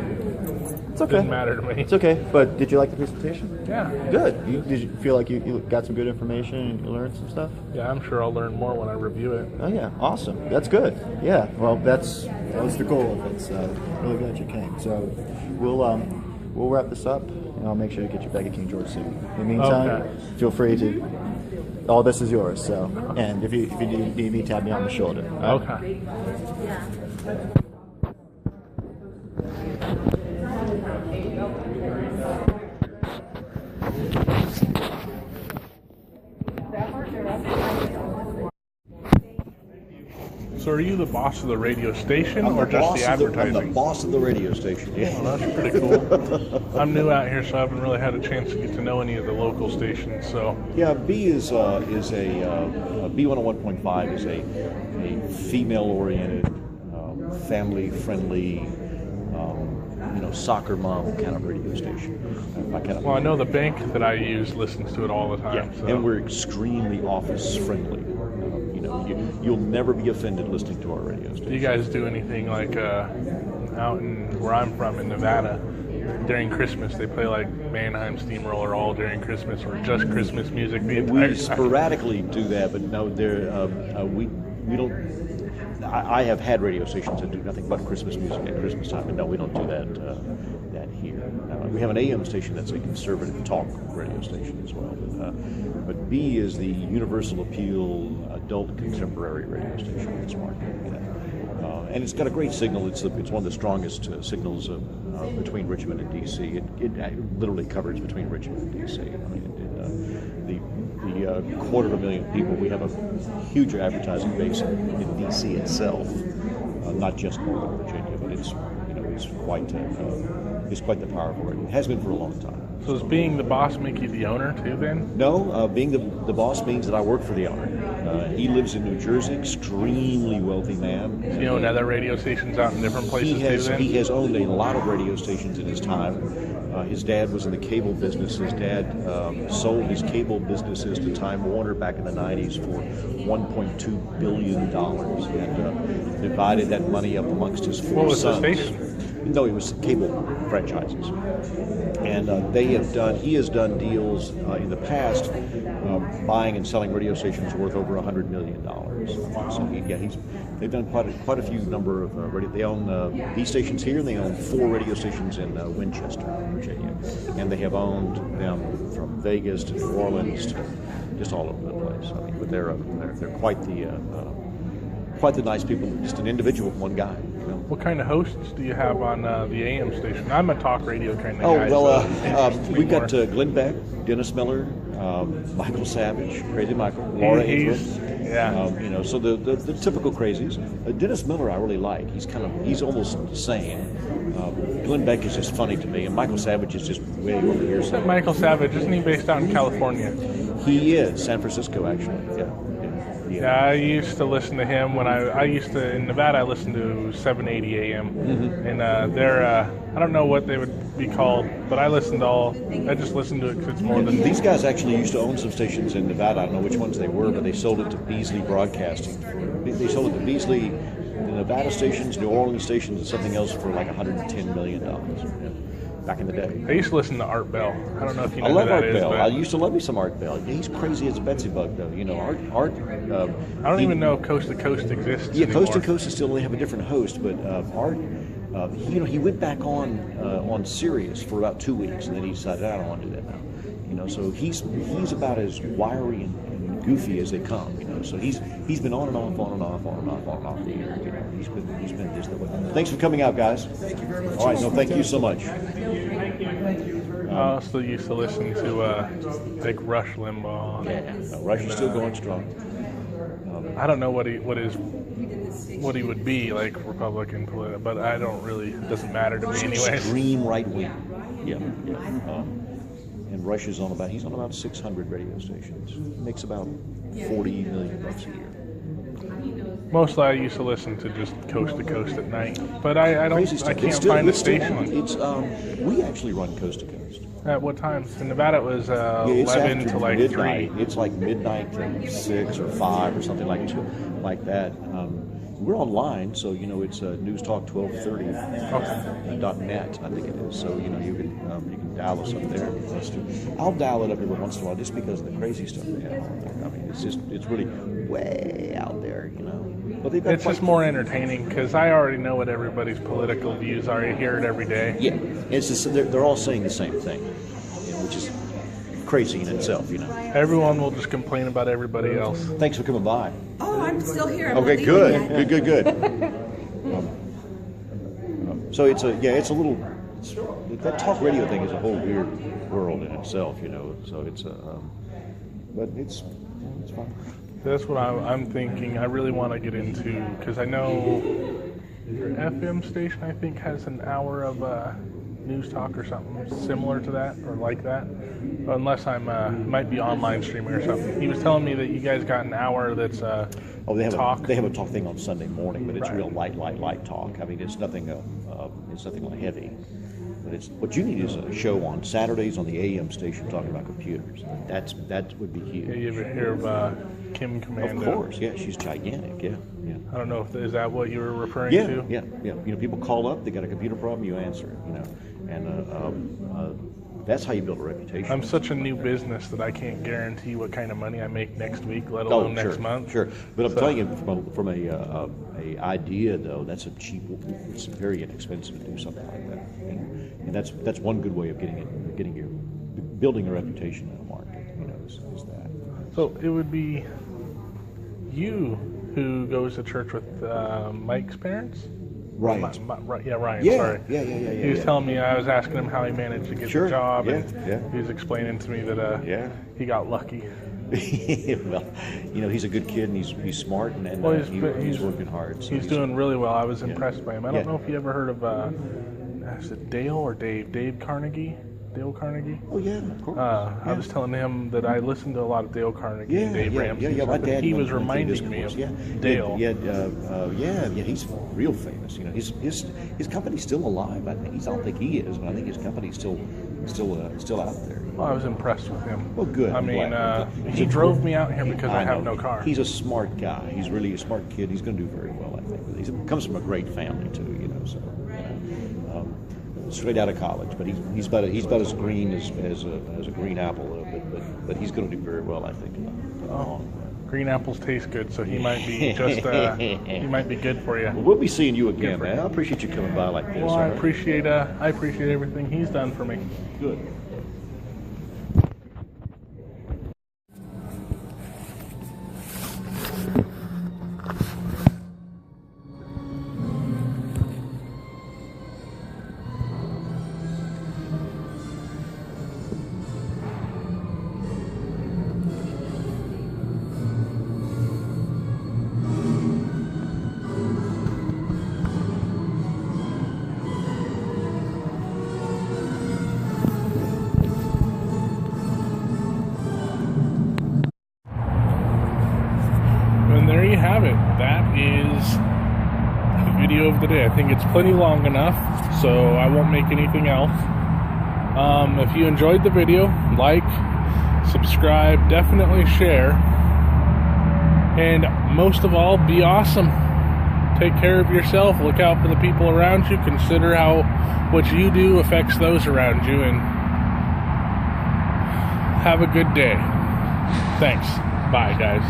It's okay. Didn't matter to me. It's okay. But did you like the presentation? Yeah. Good. Did you feel like you got some good information and you learned some stuff? Yeah, I'm sure I'll learn more when I review it. Oh yeah, awesome. That's good. Yeah. Well, that was the goal of it. So really glad you came. So we'll wrap this up, and I'll make sure to get you back at King George soon. In the meantime, feel free to. All this is yours. So, and if you need me, tap me on the shoulder. All right? Okay. So are you the boss of the radio station or just the advertising? I'm the boss of the radio station. Yeah. Well, that's pretty cool. I'm new out here, so I haven't really had a chance to get to know any of the local stations. So yeah, B is a B101.5 is a female-oriented, family-friendly, soccer mom kind of radio station. Well, I know the bank that I use listens to it all the time. Yeah, so. and we're extremely office-friendly. You'll never be offended listening to our radio station. Do you guys do anything like out in where I'm from in Nevada? During Christmas, they play like Mannheim Steamroller all during Christmas, or just Christmas music the entire We sporadically do that, but no, we don't. I have had radio stations that do nothing but Christmas music at Christmas time, and no, we don't do that here. We have an AM station that's a conservative talk radio station as well, but B is the universal appeal adult contemporary radio station in this market. And it's got a great signal. It's one of the strongest signals between Richmond and D.C. It literally covers between Richmond and D.C. I mean, the 250,000 people. We have a huge advertising base in D.C. itself, not just Northern Virginia, but it's quite the powerful. It has been for a long time. So does being the boss make you the owner too, then? No, being the boss means that I work for the owner. He lives in New Jersey, extremely wealthy man. Does he own other radio stations out in different places too, then? He has owned a lot of radio stations in his time. His dad was in the cable business. His dad sold his cable businesses to Time Warner back in the 90s for $1.2 billion and divided that money up amongst his 4 sons. What was the station? No, it was cable franchises. And he has done deals in the past buying and selling radio stations worth over $100 million. So they've done quite a few number of radio. They own B stations here, and they own 4 radio stations in Winchester, Virginia, and they have owned them from Vegas to New Orleans to just all over the place. I mean, but they're quite the nice people. Just an individual, one guy. What kind of hosts do you have on the AM station? I'm a talk radio kind of guy. We've got Glenn Beck, Dennis Miller, Michael Savage, Crazy Michael, Laura Ingram. Yeah. So the typical crazies. Dennis Miller I really like. He's almost sane. Glenn Beck is just funny to me, and Michael Savage is just way over here. So Michael Savage, isn't he based out in California? He is, San Francisco actually. Yeah, I used to listen to him when I used to, in Nevada, I listened to 780 AM. Mm-hmm. And they're, I don't know what they would be called, but I just listened to it because it's more than... These guys actually used to own some stations in Nevada. I don't know which ones they were, but they sold it to Beasley Broadcasting. They sold it to Beasley, the Nevada stations, New Orleans stations, and something else for like $110 million. Back in the day. I used to listen to Art Bell. I don't know if you know who that is. I love Art Bell. But... I used to love me some Art Bell. He's crazy as a Betsy Bug, though. I don't even know if Coast to Coast exists anymore. Coast to Coast is still, they have a different host, but Art, he went back on Sirius for about 2 weeks, and then he decided, I don't want to do that now. So he's about as wiry and goofy as they come. So he's been on and off the air. He's been just the way. Thanks for coming out, guys. Thank you very much. All right, no, thank you so much. I also used to listen to like Rush Limbaugh. Yeah, Rush is still going strong. I don't know what he would be like, Republican, but I don't really. It doesn't matter to me anyway. Extreme right wing. Yeah. And Rush is he's on about 600 radio stations. Makes about $40 million a year. Mostly, I used to listen to just Coast to Coast at night, but I don't. Crazy stuff. I can't find the station. We actually run Coast to Coast. At what times? In Nevada, it was 11 to like midnight. 3. It's like midnight to 6 or 5 or something like that. We're online, so it's newstalk1230.net, I think it is. So you can dial us up there. I'll dial it up every once in a while just because of the crazy stuff they have on there. I mean, it's really way out there, But it's just more entertaining because I already know what everybody's political views are. You hear it every day. Yeah, it's just they're all saying the same thing, which is crazy in itself, Everyone will just complain about everybody else. Thanks for coming by. Oh, I'm still here. Okay, good. So it's a little. That talk radio thing is a whole weird world in itself, So it's but it's fun. That's what I'm thinking. I really want to get into because I know your FM station, I think, has an hour of news talk or something similar to that or like that. Unless I'm might be online streaming or something. He was telling me that you guys got an hour that's they have talk. They have a talk thing on Sunday morning, but it's real light talk. I mean, it's nothing like heavy. But what you need is a show on Saturdays on the AM station talking about computers. That would be huge. Yeah, you ever hear of Kim Commando? Of course, yeah, she's gigantic. Yeah. I don't know is that what you were referring to? Yeah. People call up, they got a computer problem, you answer it. And that's how you build a reputation. I'm such a new business that I can't guarantee what kind of money I make next week, let alone next month. Sure, but I'm telling you, from a idea though, it's very inexpensive to do something like that, and that's one good way of building a reputation in the market. Is that. So it would be you who goes to church with Mike's parents. Ryan. Ryan. Yeah, sorry. Yeah. He was telling me, I was asking him how he managed to get the job, and he was explaining to me that he got lucky. Well, he's a good kid and he's smart and he's working hard. So he's doing really well. I was impressed by him. I don't know if you ever heard of is it Dale or Dave? Dale Carnegie? Oh yeah, of course. I was telling him that I listened to a lot of Dale Carnegie and Dave Ramsey. Yeah, my dad. He was reminding me of Dale. He's real famous. His company's still alive. I don't think he is, but I think his company's still out there. Well, I was impressed with him. Well, good. I mean, he drove me out here because I have no car. He's a smart guy. He's really a smart kid. He's going to do very well, I think. He comes from a great family too. Straight out of college, but he's about as green as a green apple a little bit, but he's going to do very well, I think. Green apples taste good, so he might be he might be good for you. Well, we'll be seeing you again, man. I appreciate you coming by like this. Well, I appreciate everything he's done for me. Good. Of the day. I think it's plenty long enough, so I won't make anything else. If you enjoyed the video, like, subscribe, definitely share, and most of all, be awesome. Take care of yourself, look out for the people around you, consider how what you do affects those around you, and have a good day. Thanks. Bye, guys.